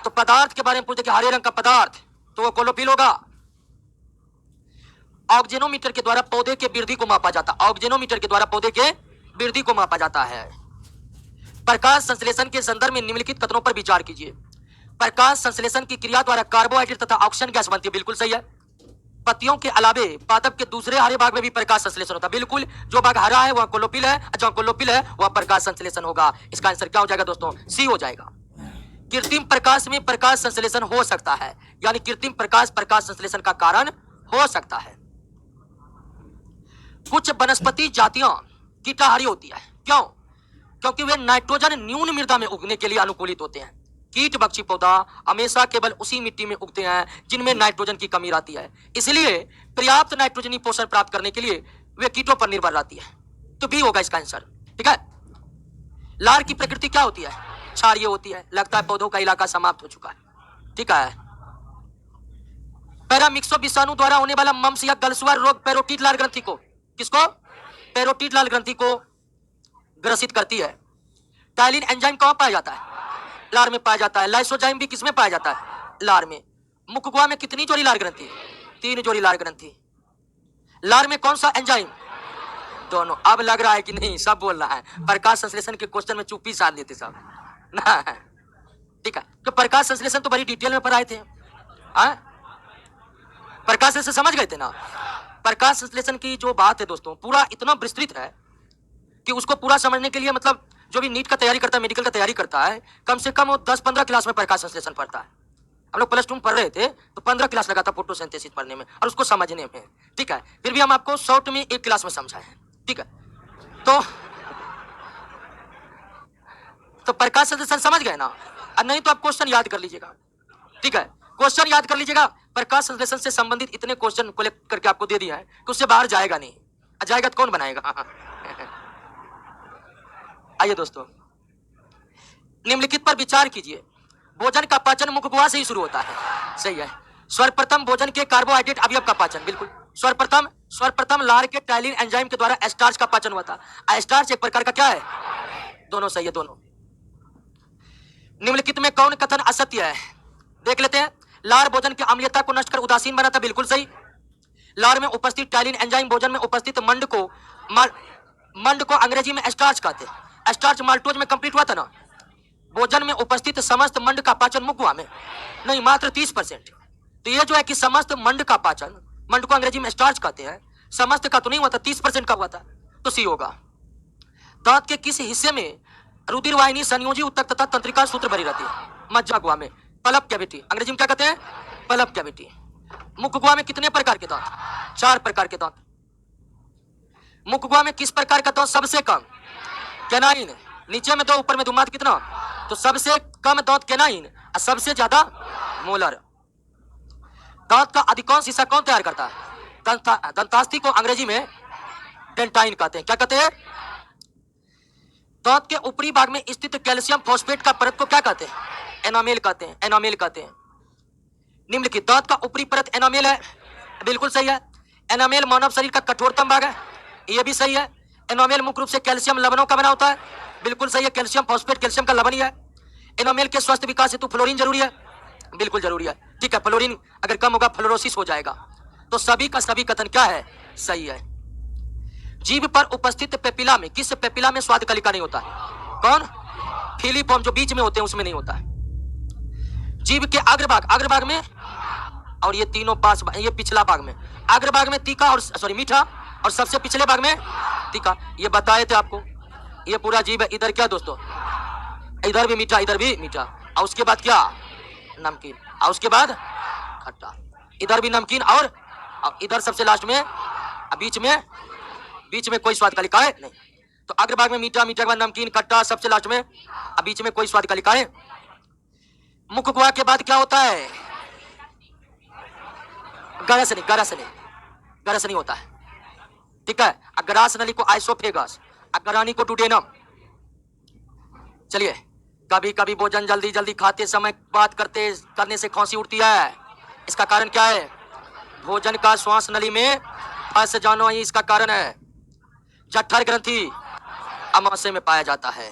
तो पदार्थ के बारे में पूछते कि हरे रंग का पदार्थ, तो वो क्लोरोफिल होगा। ऑक्जेनोमीटर के द्वारा पौधे के वृद्धि को मापा जाता, ऑक्जेनोमीटर के द्वारा पौधे के वृद्धि को मापा जाता है। प्रकाश संश्लेषण के संदर्भ में निम्नलिखित कथनों पर विचार कीजिए। प्रकाश संश्लेषण की क्रिया द्वारा कार्बोहाइड्रेट तथा ऑक्सीजन गैस बनती है, बिल्कुल सही है। पत्तियों के अलावे पादप के दूसरे हरे भाग में भी प्रकाश संश्लेषण होता है, बिल्कुल। जो भाग हरा है वह क्लोरोफिल है, जहां क्लोरोफिल है वह प्रकाश संश्लेषण होगा। इसका आंसर क्या हो जाएगा दोस्तों? सी हो जाएगा। कृत्रिम प्रकाश में प्रकाश संश्लेषण हो सकता है, यानी कृत्रिम प्रकाश प्रकाश संश्लेषण का कारण हो सकता है। कुछ वनस्पति जातियां कीटाहारी होती है, क्यों? क्योंकि वे नाइट्रोजन न्यून मृदा में उगने के लिए अनुकूलित होते हैं। कीट भक्षी पौधा हमेशा केवल उसी मिट्टी में उगते हैं जिनमें नाइट्रोजन की कमी रहती है, इसलिए पर्याप्त नाइट्रोजनी पोषण प्राप्त करने के लिए वे कीटों पर निर्भर रहती है। तो बी होगा इसका आंसर, ठीक है। लार की प्रकृति क्या होती है? क्षारीय होती है। लगता है पौधों का इलाका समाप्त हो चुका है, ठीक है। पैरामिक्सो विषाणु द्वारा होने वाला मम्स या गलसुआ रोग पैरोटीड लाल ग्रंथि को, किसको? पैरोटीड लाल ग्रंथि को ग्रसित करती है। टाइलिन एंजाइम कहां पाया जाता है? लार में पाया जाता है। लाइसोजाइम भी किसमें पाया जाता है? लार में। मुखगुआ में कितनी जोड़ी लार ग्रंथि? 3 जोड़ी लार ग्रंथि। लार में कौन सा एंजाइम? दोनों। अब लग रहा है कि नहीं सब बोल रहा है। प्रकाश संश्लेषण के क्वेश्चन में चुप्पी साध लेते सब ना, ठीक है। तो प्रकाश संश्लेषण तो बड़ी डिटेल में पढ़ाए थे, प्रकाश संश्लेषण समझ गए थे ना। प्रकाश संश्लेषण की जो बात है दोस्तों पूरा इतना विस्तृत है कि उसको पूरा समझने के लिए मतलब जो भी नीट का तैयारी करता है, मेडिकल का तैयारी करता है, कम से कम वो 10-15 क्लास में प्रकाश संश्लेषण पढ़ता है। हम लोग प्लस 2 में पढ़ रहे थे तो 15 क्लास लगा था फोटोसिंथेसिस पढ़ने में और उसको समझने में, ठीक है। फिर भी हम आपको शॉर्ट में 1 क्लास में समझाए हैं, ठीक है। तो प्रकाश संश्लेषण समझ गए ना? और नहीं तो आप क्वेश्चन याद कर लीजिएगा, ठीक है। क्वेश्चन याद कर लीजिएगा। प्रकाश संश्लेषण से संबंधित इतने क्वेश्चन कलेक्ट करके आपको दे दिया है कि उससे बाहर जाएगा नहीं। जाएगा तो कौन बनाएगा? आइए दोस्तों, निम्नलिखित पर विचार कीजिए। भोजन का पाचन मुखगुहा से ही शुरू होता है, सही है। सर्वप्रथम भोजन के कार्बोहाइड्रेट अवयव का पाचन, बिल्कुल। सर्वप्रथम लार के टाइलिन एंजाइम के द्वारा स्टार्च का पाचन हुआ था। स्टार्च एक प्रकार का क्या है? दोनों सही है, दोनों। निम्नलिखित में कौन कथन असत्य है? देख लेते हैं। लार भोजन की अम्लीयता को नष्ट कर उदासीन बनाता, बिल्कुल सही। लार में उपस्थित टाइलिन एंजाइम भोजन में उपस्थित मंड को अंग्रेजी में स्टार्च कहते हैं। स्टार्च माल्टोज में कंप्लीट हुआ था ना। भोजन में उपस्थित समस्त मंड का पाचन मुखगुहा में नहीं, मात्र 30%। तो ये जो है कि समस्त मंड का पाचन, मंड को अंग्रेजी में स्टार्च कहते हैं, समस्त का तो नहीं हुआ था, 30% का हुआ था, तो सी होगा। दांत के किस हिस्से में रुधिर वाहिनी, संयोजी उत्तक तथा तंत्रिका सूत्र भरी रहती है? मज्जा गुहा में, पल्प कैविटी, अंग्रेजी में क्या कहते हैं? Pulp cavity. मुखगुहा में कितने प्रकार के दांत? 4 प्रकार के दांत। मुखगुहा में किस प्रकार का दांत सबसे कम? कैनाइन। नीचे में 2 ऊपर में 2, मात्र कितना? तो सबसे कम दांत कैनाइन और सबसे ज्यादा मोलर। दांत का अधिकांश हिस्सा कौन तैयार करता है? दंतास्थि को अंग्रेजी में डेंटाइन कहते हैं। क्या कहते हैं? दांत के ऊपरी भाग में स्थित कैल्शियम फॉस्फेट का परत को क्या कहते हैं? एनामेल कहते हैं, एनामेल कहते हैं। निम्नलिखित दांत का ऊपरी परत एनामेल है, बिल्कुल सही है। एनामेल मानव शरीर का कठोरतम भाग है, यह भी सही है। एनामेल मुख्य रूप से कैल्शियम लवणों का बना होता है, बिल्कुल सही है। कैल्शियम फॉस्फेट कैल्शियम का लवण ही है। एनामेल के स्वस्थ विकास हेतु फ्लोरीन जरूरी है, बिल्कुल जरूरी है, ठीक है। फ्लोरीन अगर कम होगा फ्लोरोसिस हो जाएगा। तो सभी का सभी कथन क्या है? सही है। जीभ पर उपस्थित पेपिला में, किस पेपिला में स्वाद कलिका नहीं होता है? कौन? फिलिफॉर्म, जो बीच में होते हैं उसमें नहीं होता है। जीभ के अग्रभाग में, और ये तीनों पास, ये पिछला भाग में, अग्रभाग में तीखा और मीठा, और सबसे पिछले भाग में तीखा। ये बताए थे आपको। ये पूरा जीभ है। इधर क्या दोस्तों? इधर भी मीठा, इधर भी मीठा, और उसके बाद क्या? नमकीन, और उसके बाद खट्टा। इधर भी नमकीन और इधर सबसे लास्ट में, बीच में कोई स्वाद का लिखा है नहीं। तो अग्रभाग में मीठा, मीठा के बाद नमकीन, खट्टा, सबसे लास्ट में, बीच में कोई स्वाद का लिखा है। मुखगुहा के बाद क्या होता है? गरस नहीं होता है, ठीक है। अग्रास नली को आइसोफेगस, अग्रानी को डुडेनम। चलिए, कभी कभी भोजन जल्दी जल्दी खाते समय बात करने से खांसी उठती है। इसका कारण क्या है? भोजन का श्वास नली में फंस जाना ही इसका कारण है। जठर ग्रंथि अमाशय में पाया जाता है।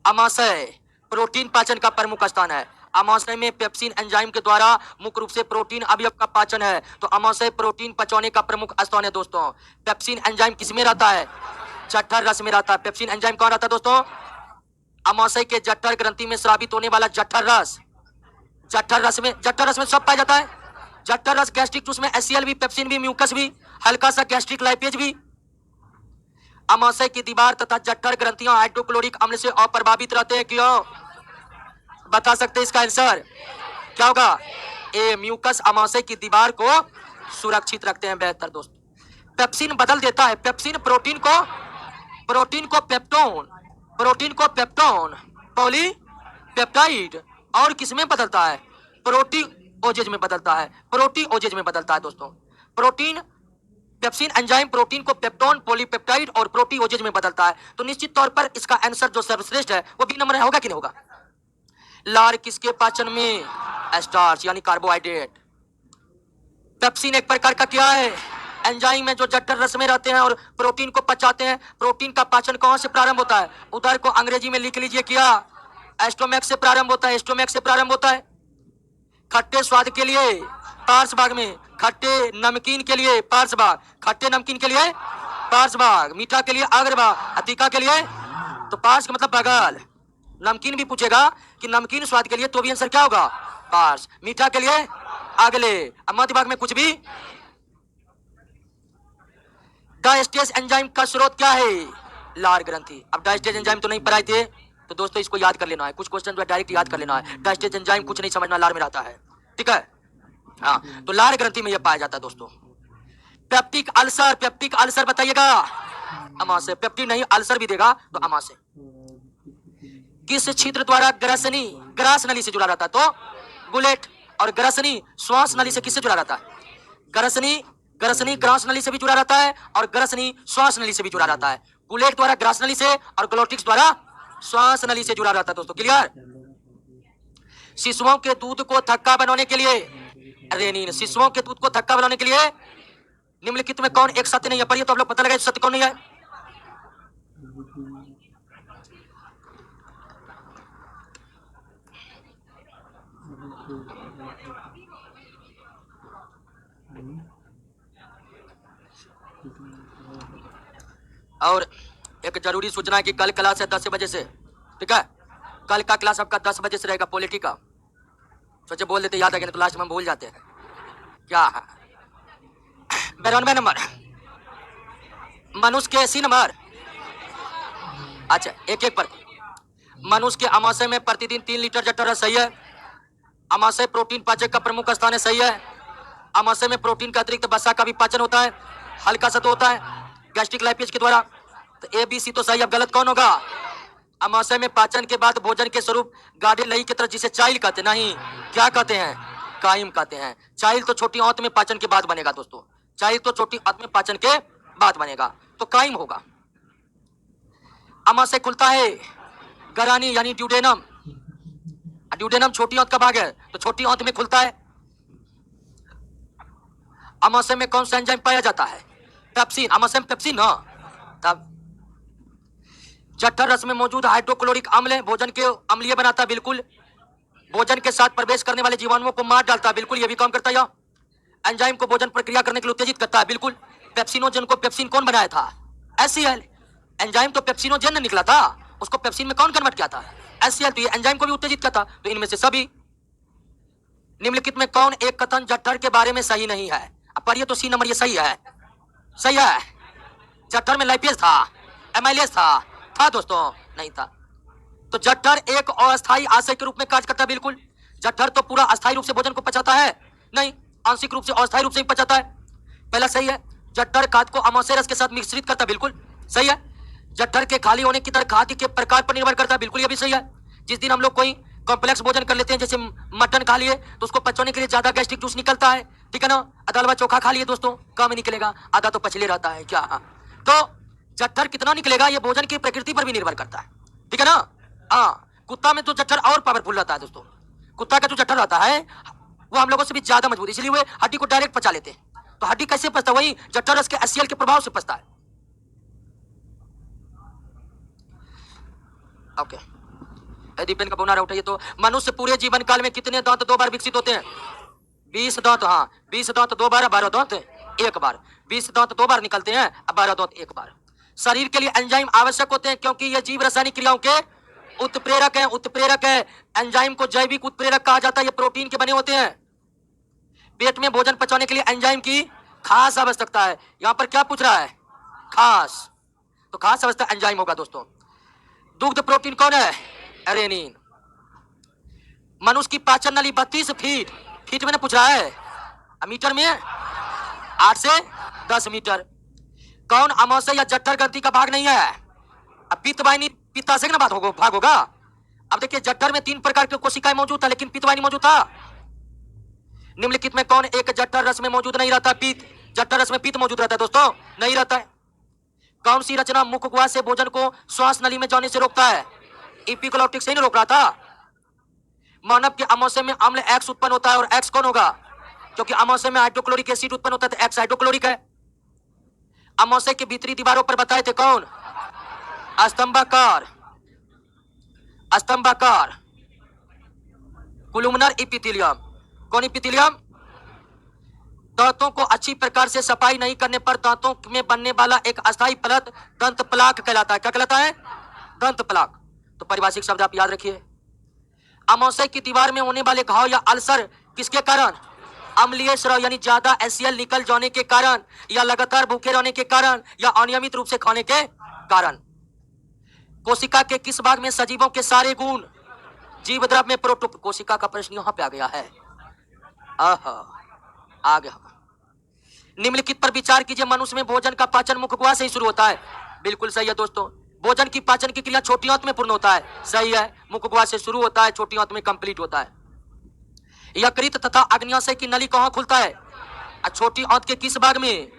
अमाशय प्रोटीन पाचन का प्रमुख स्थान है। अमाशय में पेप्सिन एंजाइम के द्वारा मुख्य रूप से प्रोटीन अवयव का पाचन है। तो अमाशय प्रोटीन पचाने का प्रमुख स्थान है दोस्तों। पेप्सिन एंजाइम किसमें रहता है? जठर रस में रहता है। पेप्सिन एंजाइम कहाँ रहता है दोस्तों? अमाशय के जठर ग्रंथि में स्रावित होने वाला जठर रस जठर रस में सब पाया जाता है। जठर रस गैस्ट्रिक जूस में HCl भी, पेप्सिन भी, म्यूकस भी, हल्का सा गैस्ट्रिक लाइपेज भी। अमाशय की दीवार तथा जठर ग्रंथियां हाइड्रोक्लोरिक अम्ल से अप्रभावित रहते हैं। क्यों? बता सकते हैं इसका आंसर क्या होगा? ए, म्यूकस अमाशय की दीवार को सुरक्षित रखते हैं। बेहतर दोस्तों, पेप्सिन बदल देता है। पेप्सिन प्रोटीन को पेप्टोन पॉलीपेप्टाइड और किसमें बदलता है? प्रोटीओजेज में बदलता है। प्रोटीओजेज में बदलता है दोस्तों। पेप्सिन एंजाइम प्रोटीन को पेप्टोन, पॉलीपेप्टाइड और प्रोटीओजेज में बदलता है। तो निश्चित तौर पर इसका आंसर जो सर्वश्रेष्ठ है वो बी नंबर है। होगा कि नहीं होगा? लार किसके पाचन में? स्टार्च यानी कार्बोहाइड्रेट। पेप्सिन एक प्रकार का क्या है? एंजाइम है जो जठर रस में रहते हैं और प्रोटीन को पचाते हैं। प्रोटीन का पाचन कहां से प्रारंभ होता है? उधर को अंग्रेजी में लिख लीजिए क्या? एस्टोमैक से प्रारंभ होता है। एस्टोमैक से प्रारंभ होता है। खट्टे स्वाद के लिए पार्श्व भाग में, खट्टे नमकीन के लिए पार्श्व भाग, खट्टे नमकीन के लिए पार्श्व भाग, मीठा के लिए अग्रभाग, तीखा के लिए तो पार्श्व मतलब बगल। नमकीन भी पूछेगा कि नमकीन स्वाद के लिए तो भी आंसर क्या होगा? पार्श्व। मीठा के लिए अगले। अब मध्य भाग में कुछ भी। डायस्टेज एंजाइम का स्रोत क्या है? लार ग्रंथि। अब डायस्टेज एंजाइम तो नहीं पढ़ाए थे तो दोस्तों इसको याद कर लेना है। कुछ क्वेश्चन जो है डायरेक्ट याद कर लेना है। डायस्टेज एंजाइम कुछ नहीं समझना, लार में रहता है। ठीक है, हाँ, तो लार ग्रंथि में यह पाया जाता है दोस्तों। पेप्टिक अल्सर बताइएगा। अमाशय। पेप्टिक नहीं, अल्सर भी देगा तो अमाशय। किस छिद्र द्वारा ग्रास नली से जुड़ा रहता है? तो गुलेट। और ग्रसनी श्वास नली से किससे जुड़ा रहता है? ग्रसनी ग्रास नली से भी जुड़ा रहता है और ग्रसनी श्वास नली से भी जुड़ा रहता है। गुलेट द्वारा ग्रास नली से और ग्लोटिक्स द्वारा श्वास नली से जुड़ा रहता है दोस्तों। क्लियर? शिशुओं के दूध को थक्का बनाने के लिए रेनिन। शिशुओं के दूध को थक्का बनाने के लिए निम्नलिखित में कौन एक सत्य नहीं है? पढ़िए तो आप लोग पता लगा सत्य कौन नहीं है। और एक जरूरी सूचना है कि कल क्लास है 10 बजे से। ठीक है, कल का क्लास आपका 10 बजे से रहेगा पॉलिटी का। सोचे बोल देते याद आ गया तो लास्ट में हम भूल जाते हैं क्या है। 92 नंबर मनुष्य के 80 नंबर। अच्छा, एक एक पर। मनुष्य के अमाशय में प्रतिदिन 3 लीटर जठर रस सही है। अमाशय प्रोटीन पाचक का प्रमुख स्थान है सही है। अमाशय में प्रोटीन का अतिरिक्त वसा का भी पाचन होता है, हल्का सा तो होता है गैस्ट्रिक लाइपेज के द्वारा। तो ABC तो सही। अब गलत कौन होगा? अमाशय में पाचन के बाद भोजन के स्वरूप गाढ़े लही की तरह, जिसे चाइल कहते नहीं, क्या कहते हैं? काइम कहते हैं। चाइल तो छोटी आंत में पाचन के बाद बनेगा दोस्तों। चाइल तो छोटी आंत में पाचन के बाद बनेगा तो काइम होगा। अमाशय खुलता है गरानी यानी ड्यूडेनम। ड्यूडेनम छोटी आंत का भाग है तो छोटी आंत में खुलता है। अमाशय में कौन सा एंजाइम पाया जाता है? पेप्सिन। अमाशय में पेप्सिन। हाँ, तब जठर रस में मौजूद हाइड्रोक्लोरिक अम्ल भोजन के अम्लीय बनाता है। बिल्कुल। भोजन के साथ प्रवेश करने वाले जीवाणुओं को मार डालता है। बिल्कुल, ये भी काम करता है। एंजाइम को भोजन प्रक्रिया करने के लिए उत्तेजित करता है। बिल्कुल। पेप्सिनोजन को पेप्सिन कौन बनाया था? HCl। एंजाइम तो पेप्सिनोजन ने निकला था, उसको पेप्सिन में कौन कन्वर्ट किया था? HCl। तो ये एंजाइम को भी उत्तेजित करता। तो इनमें से सभी निम्नलिखित में कौन एक कथन जठर के बारे में सही नहीं है? अब पढ़िए तो C नंबर ये सही है। सही है। जठर में लाइपेज था, एमाइलेज था दोस्तों? नहीं था। तो जठर एक अस्थायी आशय के रूप में कार्य करता है। बिल्कुल। जठर तो पूरा अस्थायी रूप से भोजन को पचाता है नहीं, आंशिक रूप से अस्थायी रूप से ही पचाता है। पहला सही है। जठर खाद्य को अमाशय रस के साथ मिश्रित करता है। बिल्कुल सही है। जठर के खाली होने की दर खाद्य के प्रकार पर निर्भर करता है। बिल्कुल, ये भी सही है। जिस दिन हम लोग कोई कॉम्प्लेक्स भोजन कर लेते हैं, जैसे मटन खा लिए तो उसको पचने के लिए ज्यादा गैस्ट्रिक जूस निकलता है। ठीक है ना? दाल चोखा खा लिए दोस्तों, कम निकलेगा, आधा तो पचले रहता है क्या। तो जठर कितना निकलेगा ये भोजन की प्रकृति पर भी निर्भर करता है। ठीक है ना? हाँ, कुत्ता में तो जठर और पावरफुल रहता है दोस्तों। कुत्ता का जो जठर रहता है वो हम लोगों से भी ज्यादा मजबूत, इसलिए वो हड्डी को डायरेक्ट पचा लेते हैं। तो हड्डी कैसे पचता है? वही जठर रस के HCl के प्रभाव से पचता है। ओके, एडिपेन का बोना उठाइए तो मनुष्य पूरे जीवन काल में कितने दांत 2 बार विकसित होते हैं? 20 दांत। हाँ, 20 दांत 2 बार, 12 दांत 1 बार। 20 दांत 2 बार निकलते हैं, 12 दांत 1 बार। शरीर के लिए एंजाइम आवश्यक होते हैं क्योंकि ये जीव रासायनिक क्रियाओं के उत्प्रेरक है, उत्प्रेरक है। एंजाइम को जैविक उत्प्रेरक कहा जाता है। ये प्रोटीन के बने होते हैं। पेट में भोजन पचाने के लिए एंजाइम की खास आवश्यकता है। यहां पर क्या पूछ रहा है? खास, तो खास अवस्था एंजाइम होगा दोस्तों। दुग्ध प्रोटीन कौन है? एरेनिन। मनुष्य की पाचन नली 32 फीट, फीट में पूछ रहा है, मीटर में 8 से 10 मीटर। कौन अमाशय या जठर ग्रंथि का भाग नहीं है? अब पित्तवाहिनी पित्ताशय का भाग होगा। अब देखिए जठर में 3 प्रकार की कोशिकाएं मौजूद था, लेकिन पित्तवाहिनी मौजूद था। निम्नलिखित में कौन एक जठर रस में मौजूद नहीं रहता? पित्त। जठर रस में पित्त मौजूद रहता है दोस्तों? नहीं रहता है। कौन सी रचना मुख गुहा से भोजन को श्वास नली में जाने से रोकता है? इपिग्लोटिक से नहीं रोक रहा था। मानव के अमाशय में अम्ल एक्स उत्पन्न होता है, और एक्स कौन होगा? क्योंकि अमाशय में हाइड्रोक्लोरिक एसिड उत्पन्न होता है, तो एक्स हाइड्रोक्लोरिक है। अमाशय की भीतरी दीवारों पर बताए थे कौन? स्तंभाकार, स्तंभाकार कोलुमनर इपिथेलियम। कौन इपिथेलियम? दांतों को अच्छी प्रकार से सफाई नहीं करने पर दांतों में बनने वाला एक अस्थायी परत दंत प्लाक कहलाता है। क्या कहलाता है? दंत प्लाक। तो पारिभाषिक शब्द आप याद रखिए। अमाशय की दीवार में होने वाले घाव या अल्सर किसके कारण? अम्लीय स्राव यानी ज्यादा एसियल निकल जाने के कारण, या लगातार भूखे रहने के कारण, या अनियमित रूप से खाने के कारण। कोशिका के किस भाग में सजीवों के सारे गुण जीव द्रव में प्रोटो? कोशिका का प्रश्न यहां पे आ गया है। आ गया। निम्नलिखित पर विचार कीजिए। मनुष्य में भोजन का पाचन मुख गुहा से ही शुरू होता है। बिल्कुल सही है दोस्तों। भोजन की पाचन की क्रिया छोटी आंत में पूर्ण होता है। सही है, मुख गुहा से शुरू होता है, छोटी आंत में कंप्लीट होता है। यकृत तथा अग्न्याशय की नली कहां खुलता है? छोटी आंत के किस भाग में?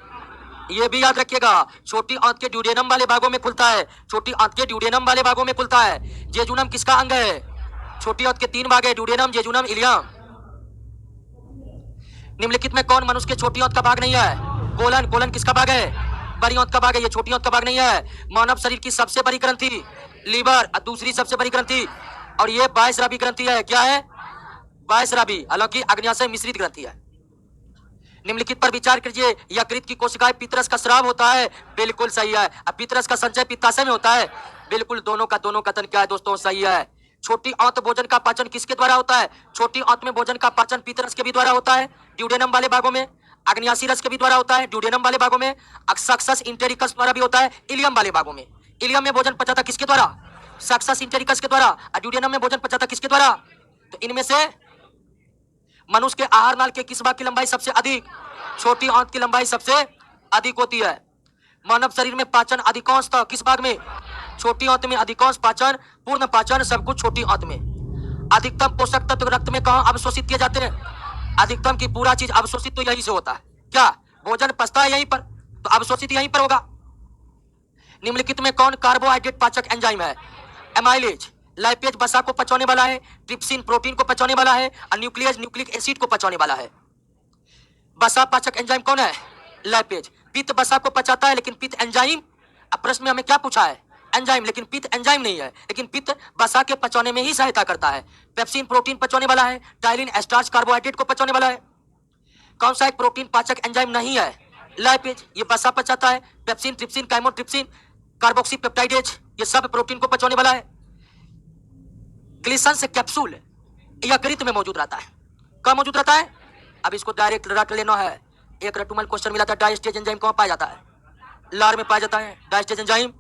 यह भी याद रखिएगा, छोटी आंत के ड्यूडेनम वाले भागों में खुलता है। छोटी आंत के ड्यूडेनम वाले भागों में खुलता है। जेजुनम किसका अंग है? छोटी आंत के 3 भाग है, ड्यूडेनम, जेजुनम, इलियम। निम्नलिखित में कौन मनुष्य के छोटी आंत का भाग नहीं है? कोलन। कोलन किसका भाग है? बड़ी आंत का भाग है, ये छोटी आंत का भाग नहीं है। मानव शरीर की सबसे बड़ी ग्रंथि लीवर, दूसरी सबसे बड़ी ग्रंथि, और ये बाह्यस्रावी ग्रंथि है। क्या है? बाह्यस्रावी, हालांकि अग्न्याशय मिश्रित ग्रंथि है। निम्नलिखित पर विचार कीजिए। यकृत की कोशिकाएं पित्तरस का स्राव होता है। बिल्कुल सही है। अब पित्तरस का संचय पित्ताशय में होता है। बिल्कुल, दोनों कथन क्या है दोस्तों? सही है। छोटी आंत भोजन का पाचन किसके द्वारा होता है? छोटी आंत में भोजन का पाचन पित्तरस के भी द्वारा होता है, ड्यूडेनम वाले भागों में। अग्न्याशी रस के भी द्वारा होता है, ड्यूडेनम वाले भागों में। सक्सस इंटेरिकस द्वारा भी होता है, इलियम वाले भागों में। इलियम में भोजन पचाता किसके द्वारा? सक्सस इंटेरिकस के द्वारा। और ड्यूडेनम में भोजन पचाता किसके द्वारा? तो इनमें से मनुष्य के आहार नाल के किस भाग की लंबाई सबसे अधिक? छोटी आंत की लंबाई सबसे अधिक होती है। मानव शरीर में पाचन अधिकांश किस भाग में? छोटी आंत में अधिकांश पाचन, पूर्ण पाचन सब कुछ छोटी आंत में। अधिकतम पोषक तत्व रक्त में कहां अवशोषित किए जाते हैं? अधिकतम की पूरा चीज अवशोषित तो यहीं से होता है। क्या भोजन पचता है यहीं पर, तो अवशोषित यहीं पर होगा। निम्नलिखित में कौन कार्बोहाइड्रेट पाचक एंजाइम है? एमाइलेज। लाइपेज वसा को पचाने वाला है, ट्रिप्सिन प्रोटीन को पचाने वाला है, और न्यूक्लियस न्यूक्लिक एसिड को पचाने वाला है। वसा पाचक एंजाइम कौन है? लाइपेज। पित्त वसा को पचाता है, लेकिन पित्त एंजाइम, अब प्रश्न में हमें क्या पूछा है? एंजाइम, लेकिन पित्त एंजाइम नहीं है, लेकिन पित्त वसा के पचाने में ही सहायता करता है। पेप्सिन प्रोटीन पचाने वाला है, टाइलिन स्टार्च कार्बोहाइड्रेट को पचाने वाला है। कौन सा एक प्रोटीन पाचक एंजाइम नहीं है? लाइपेज। ये वसा पचाता है। Pepsin, trypsin, chymotrypsin, carboxy peptidase, ये सब प्रोटीन को पचाने वाला है। ग्लिसन कैप्सूल यकृत में मौजूद रहता है। कहाँ मौजूद रहता है? अब इसको डायरेक्ट रट लेना है। एक रटुमल क्वेश्चन मिला था, डायस्टेज एंजाइम कहाँ पाया जाता है? लार में पाया जाता है डायस्टेज एंजाइम।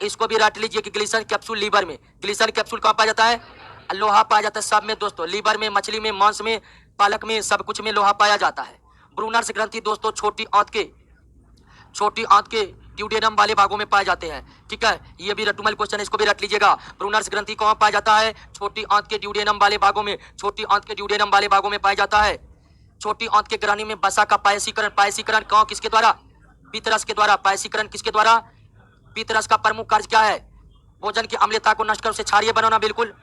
इसको भी रट लीजिए कि ग्लिसन कैप्सूल लीवर में। ग्लिसन कैप्सूल कहाँ पाया जाता है? लोहा पाया जाता है सब में दोस्तों, लीवर में, मछली में, मांस में, पालक में, सब कुछ में लोहा पाया जाता है। ब्रूनर्स ग्रंथि दोस्तों छोटी आंत के ड्यूडेनम वाले भागों में पाए जाते हैं। ठीक है, ये भी रटुमल क्वेश्चन है, इसको भी रट लीजिएगा। ब्रूनर्स ग्रंथि कहाँ पाया जाता है? छोटी आंत के ड्यूडेनम वाले भागों में। छोटी आंत के ड्यूडेनम वाले भागों में पाया जाता है। छोटी आंत के ग्रहणी में वसा का पायसीकरण। पायसीकरण कहाँ किसके द्वारा? पित्तरस के द्वारा। पायसीकरण किसके द्वारा? पित्तरस का प्रमुख कार्य क्या है? भोजन की अम्लता को नष्ट कर उसे क्षारीय बनाना। बिल्कुल,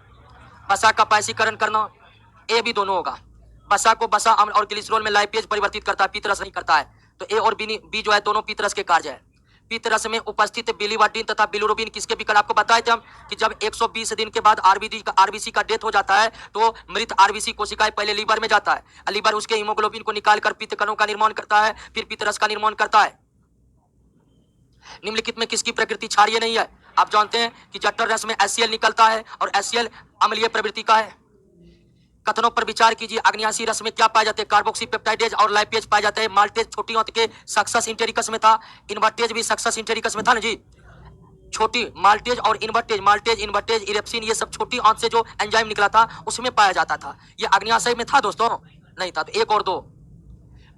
वसा का पायसीकरण करना। ए भी दोनों होगा। वसा को वसा अम्ल और ग्लिसरॉल में लाइपेज परिवर्तित करता है, पित्तरस नहीं करता है। तो ए और बी जो है दोनों पित्तरस के कार्य है। पित्तरस में उपस्थित बिलिवर्डिन तथा बिलिरुबिन किसके विकल्प? आपको बताए थे हम कि जब 120 दिन के बाद आरबीसी का डेथ हो जाता है, तो मृत आरबीसी कोशिकाएं पहले लीवर में जाता है, लीवर उसके हीमोग्लोबिन को निकालकर पित्त कणों का निर्माण करता है, फिर पित्तरस का निर्माण करता है। निम्नलिखित में किसकी प्रकृति क्षारीय नहीं है? आप जानते हैं कि जठर रस में HCl निकलता है और HCl अम्लीय प्रवृत्ति का है। कथनों पर विचार कीजिए। अग्न्यासी रस में क्या पाए जाते हैं? कार्बोक्सी पेप्टाइडेज और लाइपेज पाए जाते हैं। माल्टेज छोटी आंत के सक्सस इंटेरिकस में था, इन्वर्टेज भी सक्सस इंटेरिकस में था ना जी। छोटी माल्टेज और इन्वर्टेज, माल्टेज इन्वर्टेज इरेप्सिन, ये सब छोटी आंत से जो एंजाइम निकला था उसमें पाया जाता था। ये अग्न्याशय में था दोस्तों? नहीं था। तो एक और दो,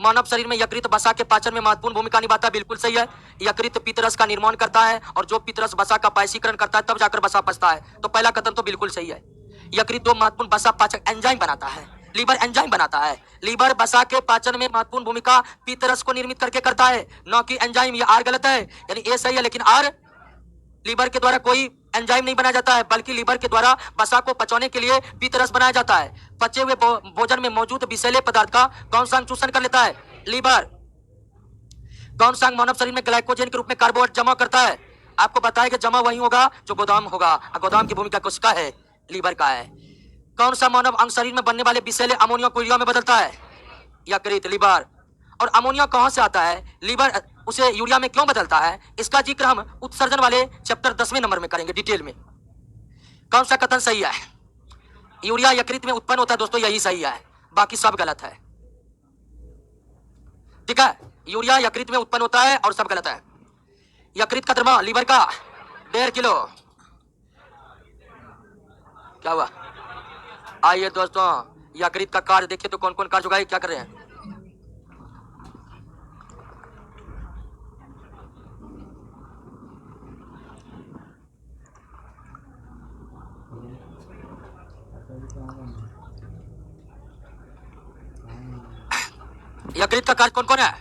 मानव शरीर में यकृत वसा के पाचन में महत्वपूर्ण भूमिका निभाता है। बिल्कुल सही है। यकृत पित्तरस का निर्माण करता है और जो पित्तरस वसा का पायसीकरण करता है तब जाकर वसा पचता है। तो पहला कथन तो बिल्कुल सही है। यकृत दो महत्वपूर्ण वसा पाचक एंजाइम बनाता है। लीवर एंजाइम बनाता है। लीवर वसा के पाचन में महत्वपूर्ण भूमिका पित्तरस को निर्मित करके करता है, न कि एंजाइम। ये आर गलत है, यानी ए सही है, लेकिन आर लीवर के द्वारा कोई एंजाइम नहीं बनाया जाता है, बल्कि लीवर के द्वारा वसा को पचाने के लिए पित्तरस बनाया जाता है। पचे हुए भोजन में मौजूद विषैले पदार्थ का कौन सा अंग शोषण कर लेता है? लीवर। कौन सा अंग मानव शरीर में ग्लाइकोजन के रूप में कार्बोहाइड्रेट जमा करता है? आपको बताया कि जमा वही होगा जो गोदाम होगा, और गोदाम की भूमिका किसका है? लीवर का है। कौन सा मानव अंग शरीर में बनने वाले विषैले अमोनिया को यूरिया में बदलता है? यकृत, लीवर। और अमोनिया कहां से आता है? लीवर उसे यूरिया में क्यों बदलता है? इसका जिक्र हम उत्सर्जन वाले चैप्टर 10वें नंबर में करेंगे डिटेल में। कौन सा कथन सही है? यूरिया यकृत में उत्पन्न होता है दोस्तों, यही सही है, बाकी सब गलत है। ठीक है, यूरिया यकृत में उत्पन्न होता है और सब गलत है। यकृत का द्रव्यमान लीवर का 1.5 किलो। क्या हुआ? आइए दोस्तों, यकृत का कार्य देखिए तो कौन कौन कार्य होगा। क्या कर रहे हैं? यकृत का कार्य कौन कौन है?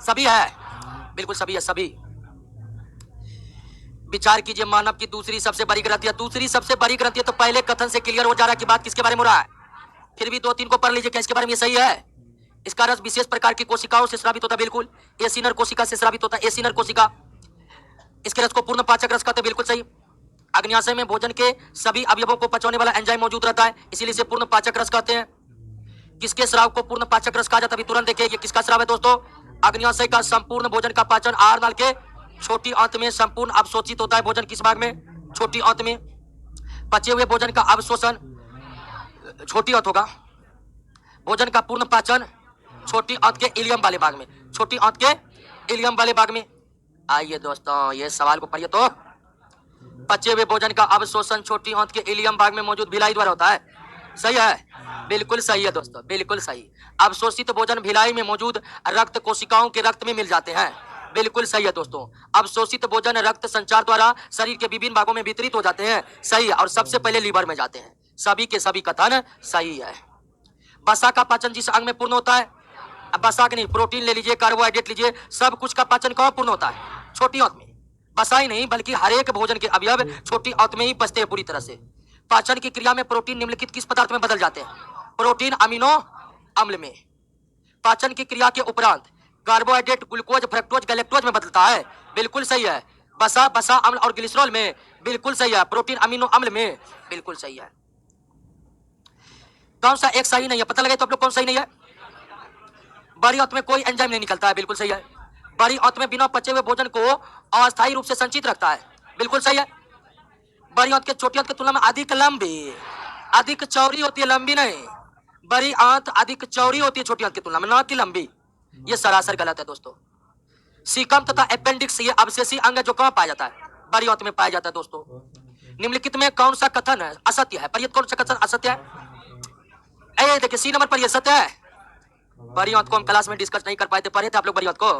सभी है, बिल्कुल सभी है, सभी। विचार कीजिए, मानव की दूसरी सबसे बड़ी ग्रंथि है। दूसरी सबसे बड़ी ग्रंथि है तो पहले कथन से क्लियर हो जा रहा है कि बात किसके बारे में हो रहा है। फिर भी 2-3 को पढ़ लीजिए, क्या इसके बारे में ये सही है? इसका रस विशेष प्रकार की कोशिकाओं से स्रावित होता है। बिल्कुल, एसिनर कोशिका से स्रावित होता है, एसिनर कोशिका। इसके रस को पूर्ण पाचक रस कहते हैं। बिल्कुल सही। अग्न्याशय में भोजन के सभी अवयवों को पचाने वाला एंजाइम मौजूद रहता है, इसीलिए इसे पूर्ण पाचक रस कहते हैं। किसके स्राव को पूर्ण पाचक रस कहा जाता है? अभी तुरंत देखिए, ये किसका स्राव है दोस्तों? अग्न्याशय का संपूर्ण भोजन का पाचन आहार नाल के छोटी आंत में संपूर्ण अवशोषित होता है। भोजन किस भाग में? छोटी आंत में। पचे हुए भोजन का अवशोषण छोटी आंत होगा। भोजन का पूर्ण पाचन छोटी आंत के इलियम वाले भाग में, छोटी आंत के इलियम वाले भाग में। आइए दोस्तों, ये सवाल को पढ़िए तो। पचे हुए भोजन का अवशोषण छोटी आंत के इलियम भाग में मौजूद भिलाई द्वारा होता है। सही है, बिल्कुल सही है दोस्तों, बिल्कुल सही। अवशोषित भोजन भिलाई में मौजूद रक्त कोशिकाओं के रक्त में मिल जाते हैं। बिल्कुल सही है दोस्तों। अवशोषित भोजन रक्त संचार द्वारा शरीर के विभिन्न भागों में वितरित हो जाते हैं। सही है, और सबसे पहले लीवर में जाते हैं। सभी के सभी कथन सही है। वसा का पाचन जिस अंग में पूर्ण होता है, अब वसा के नहीं, प्रोटीन ले लीजिए, कार्बोहाइड्रेट लीजिए, सब कुछ का पाचन कहाँ पूर्ण होता है? छोटी आंत में। वसा ही नहीं बल्कि हर एक भोजन के अवयव छोटी आंत में ही पचते हैं पूरी तरह से। पाचन की क्रिया में प्रोटीन निम्नलिखित किस पदार्थ में बदल जाते हैं? प्रोटीन अमीनो अम्ल में। पाचन की क्रिया के उपरांत कार्बोहाइड्रेट ग्लूकोज, फ्रक्टोज, गैलेक्टोज में बदलता है। बिल्कुल सही है। वसा, वसा अम्ल और ग्लिसरॉल में। बिल्कुल सही है। प्रोटीन अमीनो अम्ल में। बिल्कुल सही है। कौन सा एक सही नहीं है? पता लगे तो आप लोग कौन सही नहीं है? बड़ी आंत में कोई एंजाइम नहीं निकलता है। बिल्कुल सही है। बड़ी आंत में बिना पचे हुए भोजन को अस्थायी रूप से संचित रखता है। बिल्कुल सही है। बड़ी आंत के छोटी आंत की तुलना में अधिक लंबी, अधिक चौड़ी होती है, लंबी नहीं। बड़ी आंत अधिक चौड़ी होती है छोटी आंत की तुलना में, ना कि लंबी। ये सरासर गलत है दोस्तों। सीकम तथा अपेंडिक्स ये अवशेषी अंग है जो कहां पाया जाता है? बड़ी आंत में पाया जाता है दोस्तों। निम्नलिखित में कौन सा कथन है असत्य है? पर ये कौन सा कथन असत्य है? देखिए सी नंबर पर ये सत्य है। बड़ी आंत को हम क्लास में डिस्कस नहीं कर पाए थे, पढ़े थे आप लोग बड़ी आंत को।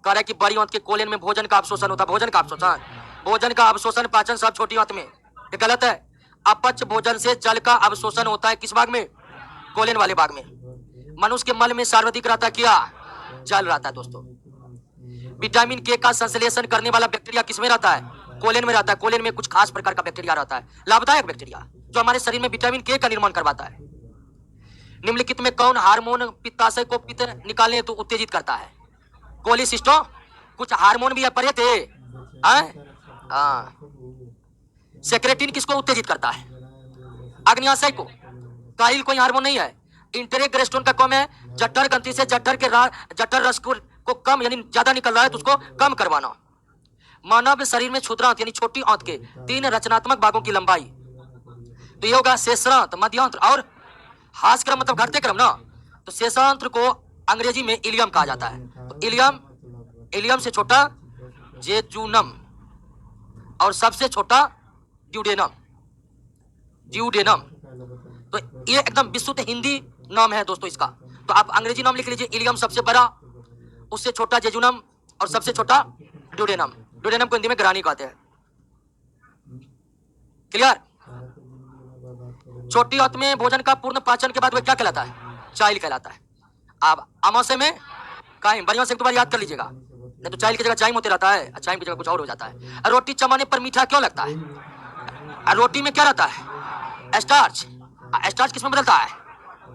कह रहे कि बड़ी आंत के कोलेन में भोजन का अवशोषण होता है। भोजन का अवशोषण, भोजन का अवशोषण, पाचन सब छोटी आंत में। ये गलत है। अपच भोजन से जल का अवशोषण होता है किस भाग में? कोलेन वाले भाग में। मनुष्य के मल में सर्वाधिक रहता है क्या? जल रहता है दोस्तों। विटामिन के का संश्लेषण करने वाला बैक्टीरिया किसमें रहता है? कोलेन में रहता है। कोलेन में कुछ खास प्रकार का बैक्टीरिया रहता है, लाभदायक बैक्टीरिया, जो हमारे शरीर में विटामिन के का निर्माण करवाता है। निम्नलिखित में कौन हार्मोन पित्ताशय को पित्त निकालने हेतु उत्तेजित करता है? कोलिसिस्टो, कुछ हार्मोन भी है, पढ़े थे। सेक्रेटिन किसको उत्तेजित करता है? अग्न्याशय को। काइल कोई हार्मोन नहीं है। इंटेरोग्रेस्टोन का कम है, जठर ग्रंथि से जठर रस को कम, यानी ज्यादा निकल रहा है तो उसको कम करवाना। मानव शरीर में क्षुद्रांत यानी छोटी आंत के 3 रचनात्मक भागों की लंबाई। तो ये होगा शेषांत्र, मध्यांत्र और हास्य क्रम मतलब घटते क्रम ना। तो शेषांत्र को अंग्रेजी में इलियम कहा जाता है। तो इलियम से छोटा जेजुनम और सबसे छोटा ड्यूडेनम। तो ये एकदम विशुद्ध हिंदी नाम है दोस्तों इसका। तो आप अंग्रेजी नाम लिख लीजिए, इलियम सबसे बड़ा, उससे छोटा जेजुनम और सबसे छोटा ड्यूडेनम। ड्यूडेनम को हिंदी में ग्रानी कहते हैं। क्लियर? छोटी आंत में भोजन का पूर्ण पाचन के बाद वह क्या कहलाता है? चाइल कहलाता है। अब अमाशय में काइम, बढ़िया से एक बार याद कर लीजिएगा, नहीं तो चाइल की जगह चाइम होते रहता है, चाइम की जगह कुछ और हो जाता है। रोटी चबाने पर मीठा क्यों लगता है? रोटी में क्या रहता है? स्टार्च। स्टार्च किसमें बदलता है?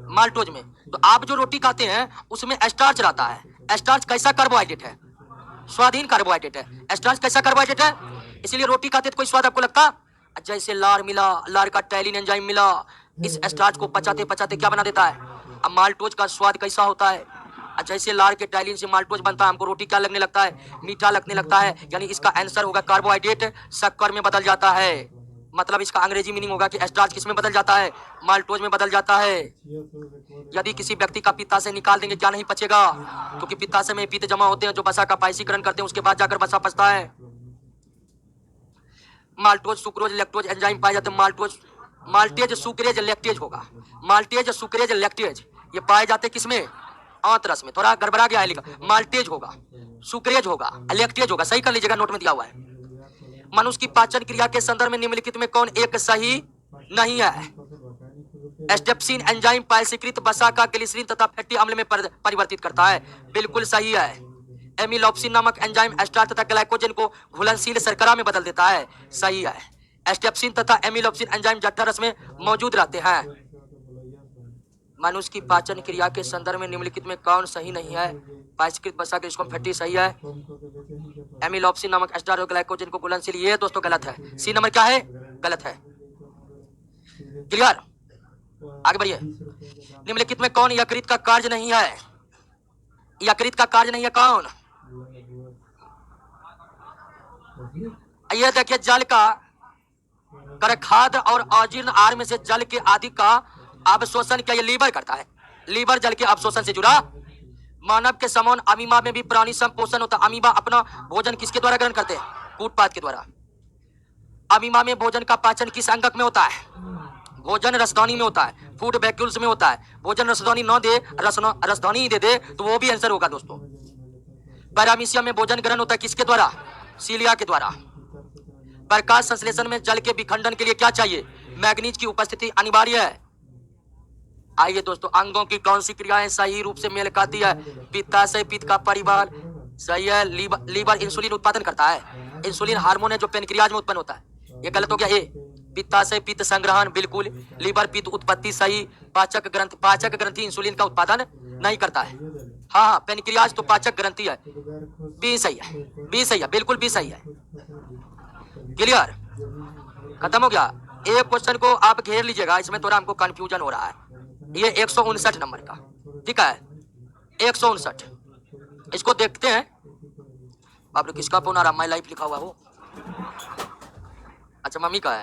माल्टोज में। तो आप जो रोटी खाते हैं उसमें स्टार्च रहता है। स्टार्च कैसा कार्बोहाइड्रेट है? स्वादहीन कार्बोहाइड्रेट है। स्टार्च कैसा कार्बोहाइड्रेट है? इसलिए रोटी खाते तो कोई स्वाद आपको लगता? जैसे लार मिला, लार का टैलिन एंजाइम मिला, इस स्टार्च को पचाते पचाते क्या बना देता है? अब माल्टोज का स्वाद कैसा होता है? जैसे लार के टैलिन से माल्टोज बनता है, हमको रोटी क्या लगने लगता है? मीठा लगने लगता है। यानी इसका आंसर होगा कार्बोहाइड्रेट शक्कर में बदल जाता है। मतलब इसका अंग्रेजी मीनिंग होगा कि स्टार्च किस में बदल जाता है? माल्टोज में बदल जाता है। यदि किसी व्यक्ति का पित्ताशय निकाल देंगे क्या नहीं पचेगा? क्योंकि पित्ताशय में पित्त जमा होते हैं जो वसा का पायसीकरण करते हैं, उसके बाद जाकर वसा पचता है। माल्टोज, सुक्रोज, लैक्टोज एंजाइम पाए जाते हैं। माल्टेज, सुक्रेज, लैक्टेज होगा। माल्टेज, सुक्रेज, लैक्टेज ये पाए जाते हैं किसमें? आंत रस में। थोड़ा गड़बड़ा गया है लिखा, माल्टेज होगा, सुक्रेज होगा, लैक्टेज होगा। सही कर लीजिएगा, नोट में दिया हुआ है। मनुष्य की पाचन क्रिया के संदर्भ में निम्नलिखित में कौन एक सही नहीं है? स्टेप्सिन एंजाइम पायसीकृत वसा का ग्लिसरीन तथा फैटी अम्ल में परिवर्तित करता है। बिल्कुल सही है। एमिलोप्सिन नामक एंजाइम स्टार्च तथा ग्लाइकोजन को घुलनशील शर्करा में बदल देता है। सही है। स्टेप्सिन तथा एमिलोप्सिन एंजाइम जठर रस में मौजूद रहते हैं। मनुष्य की पाचन क्रिया के संदर्भ में निम्नलिखित में कौन सही नहीं है? पायसीकृत वसा के इसको फैटी सही है। एमिलोप्सिन नामक स्टार्च और ग्लाइकोजन को घुलनशील, ये दोस्तों गलत है। सी नंबर क्या है? गलत है। क्लियर? आगे बढ़िए। निम्नलिखित में कौन यकृत का कार्य नहीं है? यकृत का कार्य नहीं है कौन? ये देखिए, जल का कर खाद्य और अजीर्ण आहार में से जल के आदि का अवशोषण क्या ये लीवर करता है? लीवर जल के अवशोषण से जुड़ा। मानव के समान अमीबा में भी प्राणी संपोषण होता है। अमीबा अपना भोजन किसके द्वारा ग्रहण करते हैं? कूटपाद के द्वारा। अमीबा में भोजन का पाचन किस अंगक में होता है? भोजन रसदानी में होता है, फूड वैक्यूल्स में होता है। भोजन रसदानी न दे, रसदानी ही दे दे तो वो भी आंसर होगा दोस्तों। पैरामीशियम में भोजन ग्रहण होता है किसके द्वारा? सीलिया के द्वारा। प्रकाश संश्लेषण में जल के विखंडन के लिए क्या चाहिए? मैग्नीज की उपस्थिति अनिवार्य है। आइए दोस्तों, अंगों की कौन सी क्रियाएं सही रूप से मेल खाती है? पित्ताशय, पित्त का परिवार सही है। लीवर इंसुलिन उत्पादन करता है। इंसुलिन हार्मोन है जो पेनक्रियाज में उत्पन्न होता है। ये गलत हो गया। ए पित्ताशय पित्त संग्रहण बिल्कुल। लीवर पित्त उत्पत्ति सही। पाचक ग्रंथि इंसुलिन का उत्पादन नहीं करता है। हाँ, पेनक्रियाज तो पाचक ग्रंथि है। बी सही है, बी सही है, बिल्कुल बी सही है। क्लियर? खत्म हो गया। एक क्वेश्चन को आप घेर लीजिएगा, इसमें थोड़ा हमको कंफ्यूजन हो रहा है। ये 159 नंबर का, ठीक है? 159 इसको देखते हैं। बाप रे, किसका फोन आ रहा? माय लाइफ लिखा हुआ हो। अच्छा, मम्मी का है।